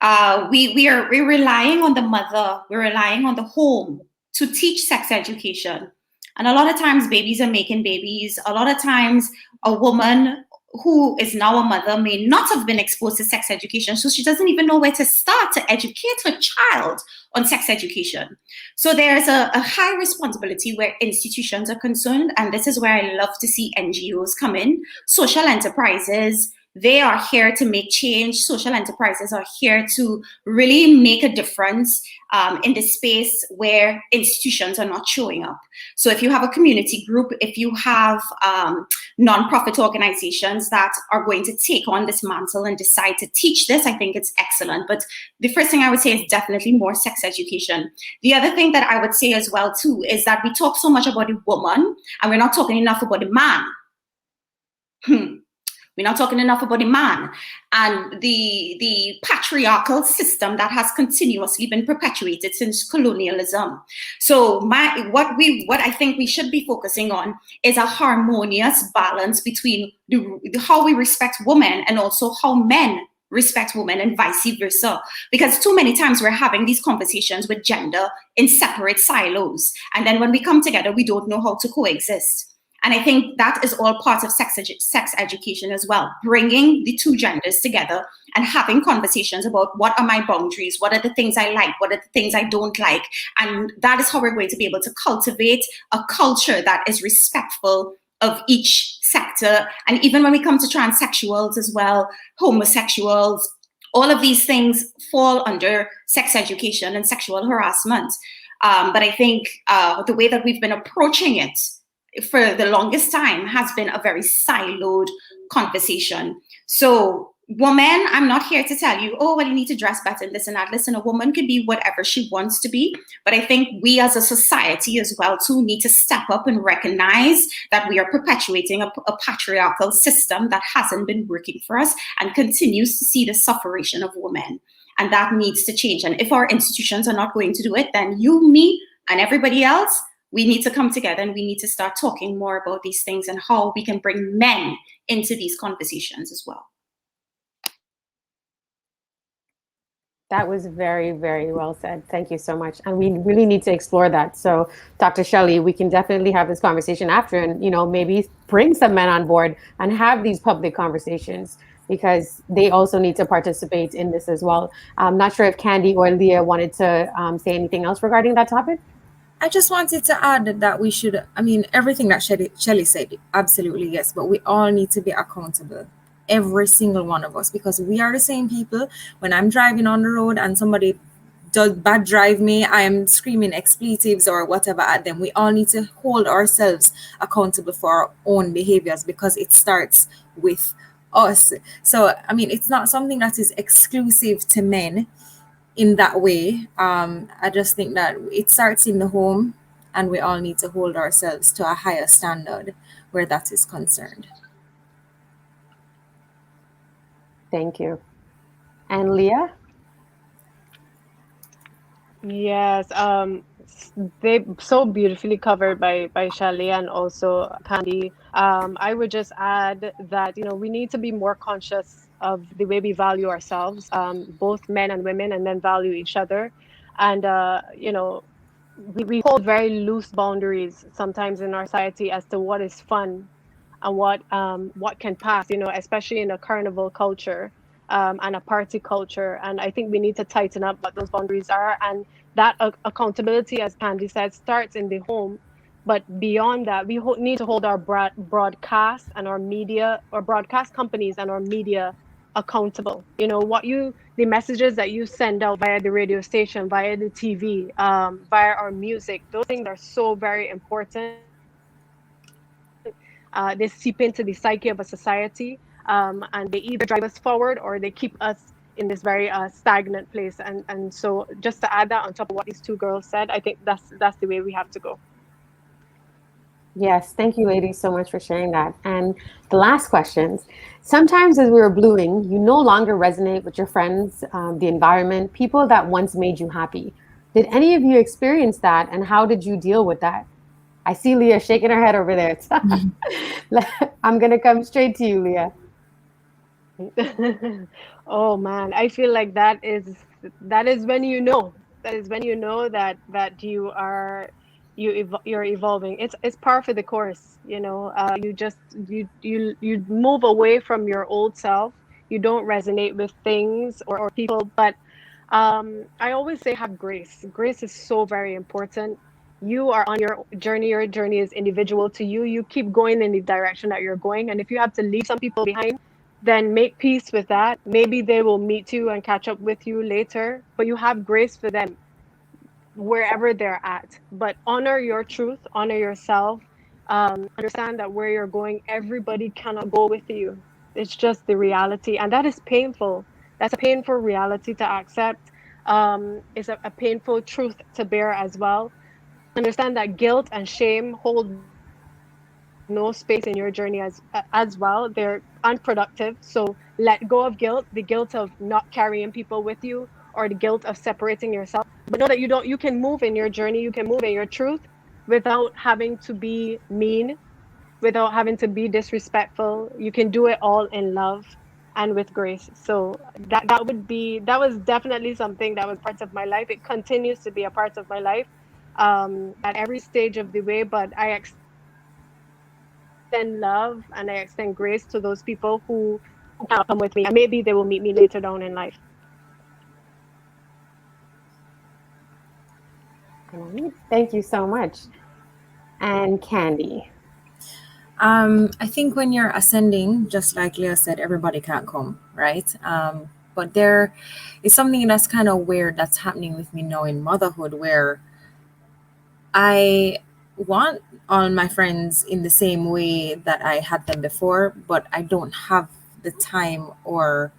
We're relying on the mother, we're relying on the home to teach sex education. And a lot of times babies are making babies. A lot of times a woman who is now a mother may not have been exposed to sex education, so she doesn't even know where to start to educate her child on sex education. So there's a high responsibility where institutions are concerned, and this is where I love to see NGOs come in, social enterprises. They are here to make change. Social enterprises are here to really make a difference in the space where institutions are not showing up. So if you have a community group, if you have nonprofit organizations that are going to take on this mantle and decide to teach this, I think it's excellent. But the first thing I would say is definitely more sex education. The other thing that I would say as well too is that we talk so much about the woman and we're not talking enough about the man. We're not talking enough about the man and the patriarchal system that has continuously been perpetuated since colonialism. So what I think we should be focusing on is a harmonious balance between how we respect women and also how men respect women and vice versa. Because too many times we're having these conversations with gender in separate silos. And then when we come together, we don't know how to coexist. And I think that is all part of sex education as well, bringing the two genders together and having conversations about what are my boundaries, what are the things I like, what are the things I don't like. And that is how we're going to be able to cultivate a culture that is respectful of each sector. And even when we come to transsexuals as well, homosexuals, all of these things fall under sex education and sexual harassment. But I think the way that we've been approaching it for the longest time has been a very siloed conversation. So woman, I'm not here to tell you, oh, well, you need to dress better and this and that. Listen, a woman can be whatever she wants to be. But I think we as a society as well too need to step up and recognize that we are perpetuating a patriarchal system that hasn't been working for us and continues to see the sufferation of women. And that needs to change. And if our institutions are not going to do it, then you, me, and everybody else, we need to come together and we need to start talking more about these things and how we can bring men into these conversations as well. That was very, very well said. Thank you so much. And we really need to explore that. So Dr. Shelly, we can definitely have this conversation after and, maybe bring some men on board and have these public conversations because they also need to participate in this as well. I'm not sure if Kandi or Leah wanted to say anything else regarding that topic. I just wanted to add that we should, everything that Shelly said, absolutely yes, but we all need to be accountable, every single one of us, because we are the same people. When I'm driving on the road and somebody does bad drive me, I am screaming expletives or whatever at them. We all need to hold ourselves accountable for our own behaviors because it starts with us. So, it's not something that is exclusive to men. In that way, I just think that it starts in the home and we all need to hold ourselves to a higher standard where that is concerned. Thank you. And Leah? Yes, they so beautifully covered by Shelly and also Kandi. I would just add that we need to be more conscious of the way we value ourselves, both men and women, and then value each other. And we hold very loose boundaries sometimes in our society as to what is fun and what can pass. Especially in a carnival culture. And a party culture. And I think we need to tighten up what those boundaries are. And that accountability, as Kandi said, starts in the home. But beyond that, we need to hold our broadcast and our media, or broadcast companies and our media accountable. The messages that you send out via the radio station, via the TV, via our music, those things are so very important. They seep into the psyche of a society. And they either drive us forward or they keep us in this very stagnant place. And so just to add that on top of what these two girls said, I think that's the way we have to go. Yes, thank you, ladies, so much for sharing that. And the last questions. Sometimes, as we were blooming, you no longer resonate with your friends, the environment, people that once made you happy. Did any of you experience that, and how did you deal with that? I see Leah shaking her head over there. I'm gonna come straight to you, Leah. Oh man, I feel like that is when you know. That is when you know that you're evolving. It's par for the course, you know. You just you move away from your old self. You don't resonate with things or people, but I always say have grace. Grace is so very important. You are on your journey. Your journey is individual to you. You keep going in the direction that you're going, and if you have to leave some people behind, then make peace with that. Maybe they will meet you and catch up with you later, but you have grace for them wherever they're at. But honor your truth, honor yourself. Understand that where you're going, everybody cannot go with you. It's just the reality, and that is painful. That's a painful reality to accept. It's a painful truth to bear as well. Understand that guilt and shame hold no space in your journey as well. They're unproductive. So let go of guilt, the guilt of not carrying people with you, or the guilt of separating yourself. But know that you can move in your journey, you can move in your truth without having to be mean, without having to be disrespectful. You can do it all in love and with grace. So that was definitely something that was part of my life. It continues to be a part of my life at every stage of the way. But I extend love and I extend grace to those people who cannot come with me, and maybe they will meet me later down in life. All right, thank you so much. And Kandi. I think when you're ascending, just like Leah said, everybody can't come, right? But there is something that's kind of weird that's happening with me now in motherhood, where I want all my friends in the same way that I had them before, but I don't have the time, or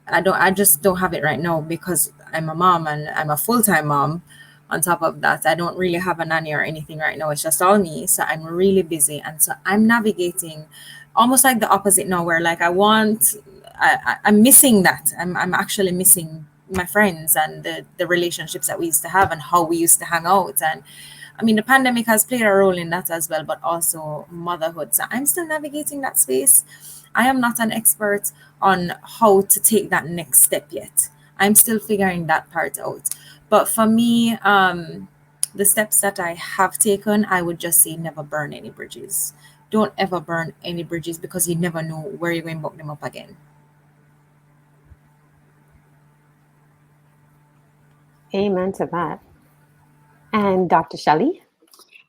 I just don't have it right now because I'm a mom and I'm a full-time mom. On top of that, I don't really have a nanny or anything right now. It's just all me. So I'm really busy. And so I'm navigating almost like the opposite now, where like I'm missing that. I'm actually missing my friends and the relationships that we used to have and how we used to hang out. And I mean, the pandemic has played a role in that as well, but also motherhood. So I'm still navigating that space. I am not an expert on how to take that next step yet. I'm still figuring that part out. But for me, the steps that I have taken, I would just say never burn any bridges. Don't ever burn any bridges because you never know where you're going to buck them up again. Amen to that. And Dr. Shelly?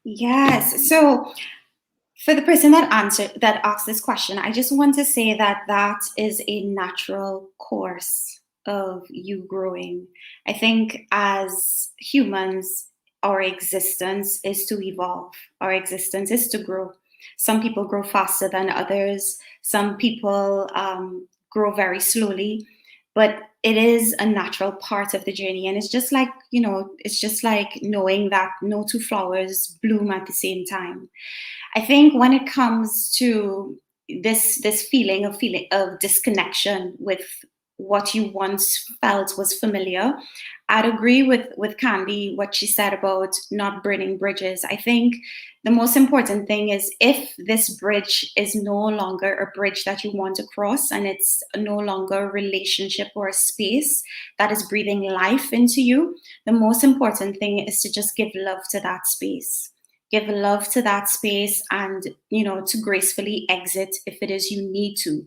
Yes. So for the person that asked this question, I just want to say that is a natural course of you growing. I think as humans, our existence is to evolve. Our existence is to grow. Some people grow faster than others. Some people grow very slowly, but it is a natural part of the journey. And it's just like, it's just like knowing that no two flowers bloom at the same time. I think when it comes to this feeling of disconnection with what you once felt was familiar, I'd agree with Kandi, what she said about not burning bridges. I think the most important thing is if this bridge is no longer a bridge that you want to cross, and it's no longer a relationship or a space that is breathing life into you, the most important thing is to just give love to that space. Give love to that space and, to gracefully exit if it is you need to.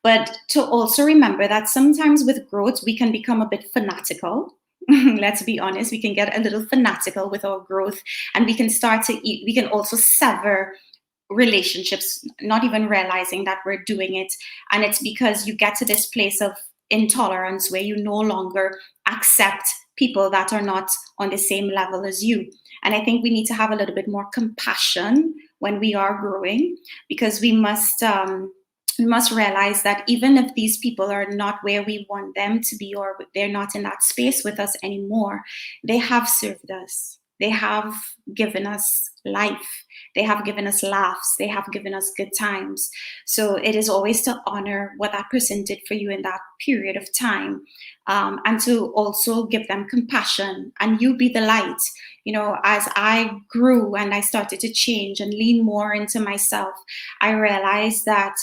But to also remember that sometimes with growth, we can become a bit fanatical. Let's be honest, we can get a little fanatical with our growth, and we can we can also sever relationships, not even realizing that we're doing it. And it's because you get to this place of intolerance where you no longer accept people that are not on the same level as you. And I think we need to have a little bit more compassion when we are growing, because we must realize that even if these people are not where we want them to be, or they're not in that space with us anymore, they have served us. They have given us life. They have given us laughs. They have given us good times. So it is always to honor what that person did for you in that period of time, and to also give them compassion. And you be the light. You know, as I grew and I started to change and lean more into myself, I realized that,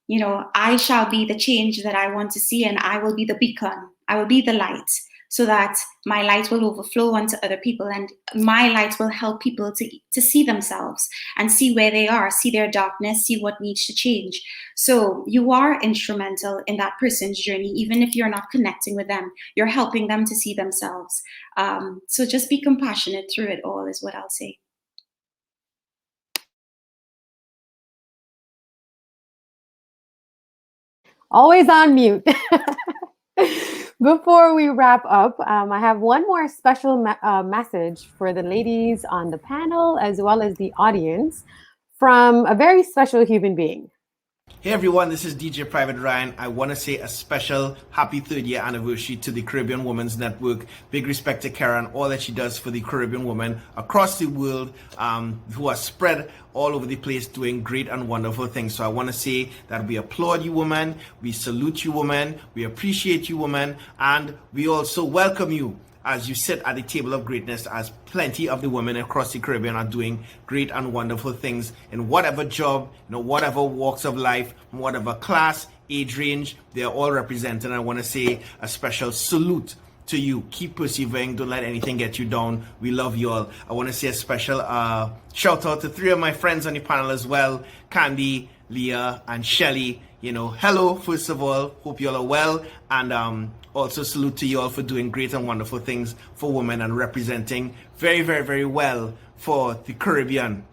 you know, I shall be the change that I want to see, and I will be the beacon. I will be the light, so that my light will overflow onto other people, and my light will help people to see themselves and see where they are, see their darkness, see what needs to change. So you are instrumental in that person's journey, even if you're not connecting with them, you're helping them to see themselves. So just be compassionate through it all is what I'll say. Always on mute. Before we wrap up, I have one more special message for the ladies on the panel as well as the audience from a very special human being. Hey everyone, this is DJ Private Ryan. I want to say a special happy 3rd year anniversary to the Caribbean Women's Network. Big respect to Kara and all that she does for the Caribbean women across the world, who are spread all over the place doing great and wonderful things. So I want to say that we applaud you women, we salute you women, we appreciate you women, and we also welcome you as you sit at the table of greatness, as plenty of the women across the Caribbean are doing great and wonderful things in whatever job, whatever walks of life, whatever class, age range, they're all represented. And I want to say a special salute to you. Keep persevering. Don't let anything get you down. We love you all. I want to say a special shout out to 3 of my friends on the panel as well, Kandi, Leah, and Shelly. Hello, first of all. Hope you all are well. And also salute to you all for doing great and wonderful things for women and representing very, very, very well for the Caribbean.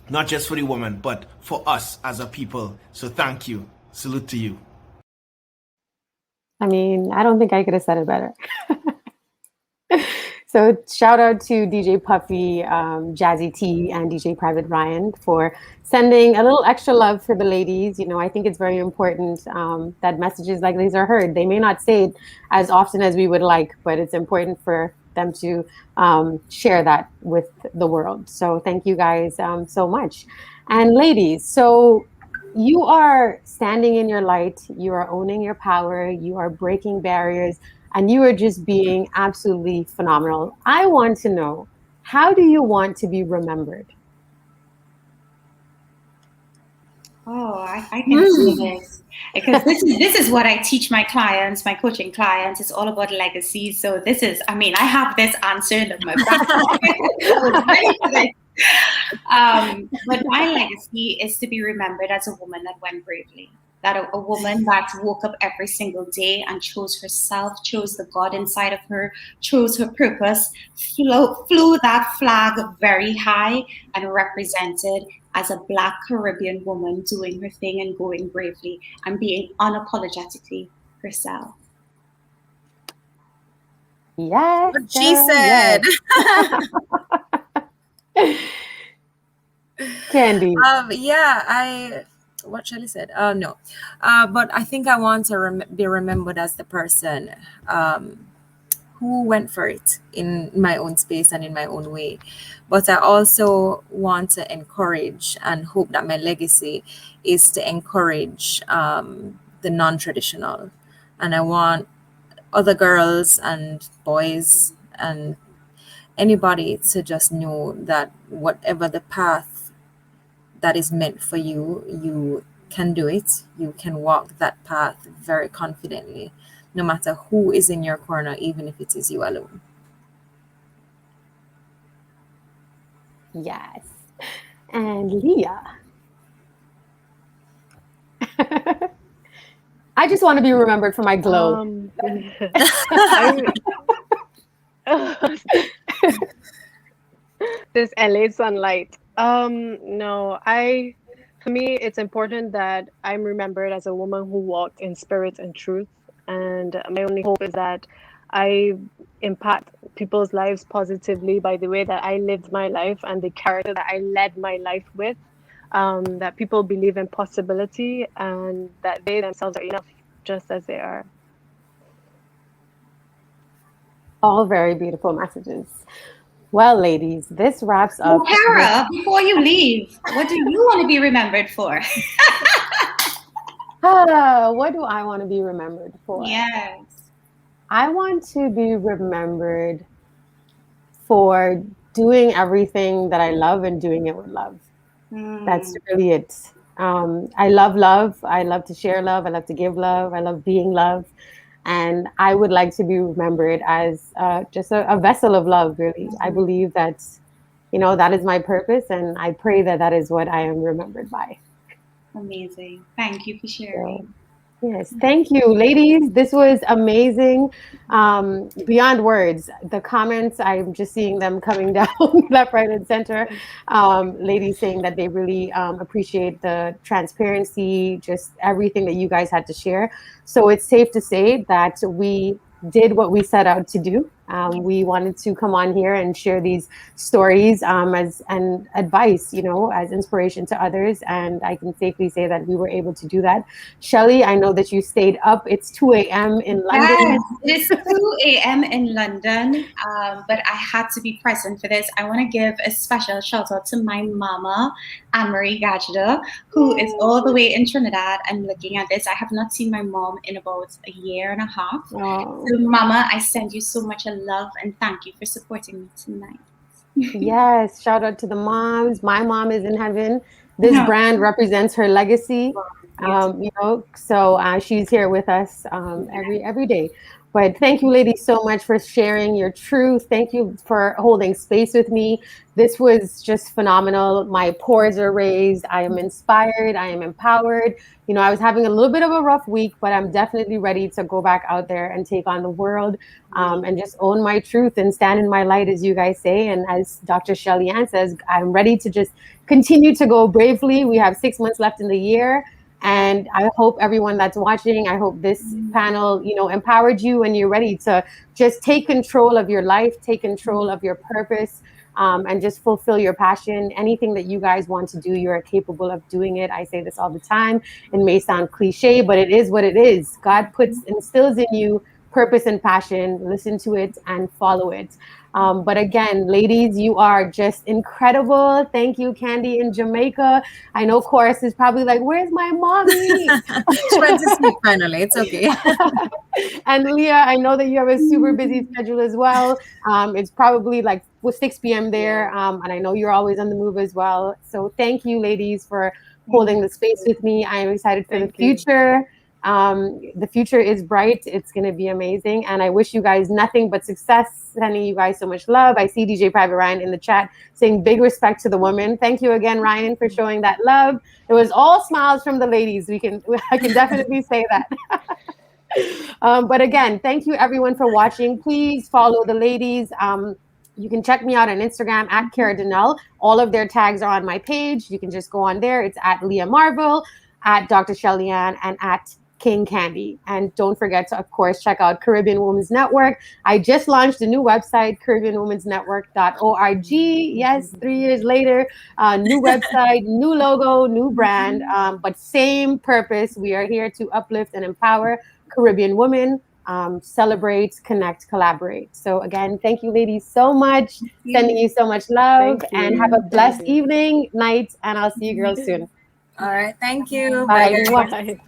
Not just for the women, but for us as a people. So thank you. Salute to you. I mean, I don't think I could have said it better. So shout out to DJ Puffy, Jazzy T, and DJ Private Ryan for sending a little extra love for the ladies. I think it's very important that messages like these are heard. They may not say it as often as we would like, but it's important for them to share that with the world. So thank you guys so much. And ladies, so you are standing in your light, you are owning your power, you are breaking barriers, and you are just being absolutely phenomenal. I want to know, how do you want to be remembered? Oh, I can see this, because this is what I teach my clients, my coaching clients. It's all about legacy. So this is, I have this answer in my back pocket. I was ready for this. But my legacy is to be remembered as a woman that went bravely. That a woman that woke up every single day and chose herself, chose the God inside of her, chose her purpose, flew that flag very high, and represented as a Black Caribbean woman doing her thing and going bravely and being unapologetically herself. Yes. What she said. Yes. Kandi. What Shelly said. No. But I think I want to be remembered as the person who went for it in my own space and in my own way. But I also want to encourage and hope that my legacy is to encourage the non-traditional. And I want other girls and boys and anybody to just know that whatever the path that is meant for you, you can do it. You can walk that path very confidently, no matter who is in your corner, even if it is you alone. Yes. And Leah. I just want to be remembered for my glow. This LA sunlight. No, for me, it's important that I'm remembered as a woman who walked in spirit and truth. And my only hope is that I impact people's lives positively by the way that I lived my life and the character that I led my life with. That people believe in possibility and that they themselves are enough just as they are. All very beautiful messages. Well, ladies, this wraps Well, up. Kara, before you leave, what do you want to be remembered for? What do I want to be remembered for? Yes. I want to be remembered for doing everything that I love and doing it with love. That's Mm, really it. I love love. I love to share love. I love to give love. I love being love. And I would like to be remembered as just a vessel of love, really. I mhm. believe that, that is my purpose. And I pray that that is what I am remembered by. Amazing. Thank you for So, sharing. yes, thank you, ladies. This was amazing. Beyond words, the comments, I'm just seeing them coming down left, right, and center. Ladies saying that they really appreciate the transparency, just everything that you guys had to share. So it's safe to say that we did what we set out to do. We wanted to come on here and share these stories as and advice, as inspiration to others. And I can safely say that we were able to do that. Shelly, I know that you stayed up. It's 2 a.m. in London. Yes, it is 2 a.m. in London, but I had to be present for this. I want to give a special shout out to my mama, Anne-Marie Gajadhar, who is all the way in Trinidad and looking at this. I have not seen my mom in about a year and a half. Oh, So, Mama, I send you so much love and thank you for supporting me tonight. yes. Shout out to the moms. My mom is in heaven. This No, brand represents her legacy. beautiful. So she's here with us every day. But thank you, ladies, so much for sharing your truth. Thank you for holding space with me. This was just phenomenal. My pores are raised. I am inspired. I am empowered. I was having a little bit of a rough week, but I'm definitely ready to go back out there and take on the world and just own my truth and stand in my light, as you guys say. And as Dr. Shelly-Ann says, I'm ready to just continue to go bravely. We have 6 months left in the year. And I hope everyone that's watching, I hope this panel, empowered you and you're ready to just take control of your life, take control of your purpose, and just fulfill your passion. Anything that you guys want to do, you're capable of doing it. I say this all the time. It may sound cliche, but it is what it is. God instills in you purpose and passion. Listen to it and follow it. But again, ladies, you are just incredible. Thank you, Kandi in Jamaica. I know Chorus is probably like, where's my mommy? She went to sleep finally. It's okay. And Leah, I know that you have a super busy schedule as well. It's probably like 6 p.m. there. And I know you're always on the move as well. So thank you, ladies, for holding the space with me. I am excited for the Thank you. future. The future is bright. It's going to be amazing. And I wish you guys nothing but success. Sending you guys so much love. I see DJ Private Ryan in the chat saying big respect to the woman. Thank you again, Ryan, for showing that love. It was all smiles from the ladies. I can definitely say that. But again, thank you everyone for watching. Please follow the ladies. You can check me out on Instagram at Cara Donnell. All of their tags are on my page. You can just go on there. It's at Leah Marville, at Dr. Shelly-Ann, and at King Kandi. And don't forget to, of course, check out Caribbean Women's Network. I just launched a new website, caribbeanwomensnetwork.org. Yes, 3 years later, new website, new logo, new brand, but same purpose. We are here to uplift and empower Caribbean women, celebrate, connect, collaborate. So again, thank you, ladies, so much. Sending you so much love Thank and you. have a Thank blessed you. evening, night, and I'll see you girls soon. All right. Thank you. Bye, Bye. guys. Bye.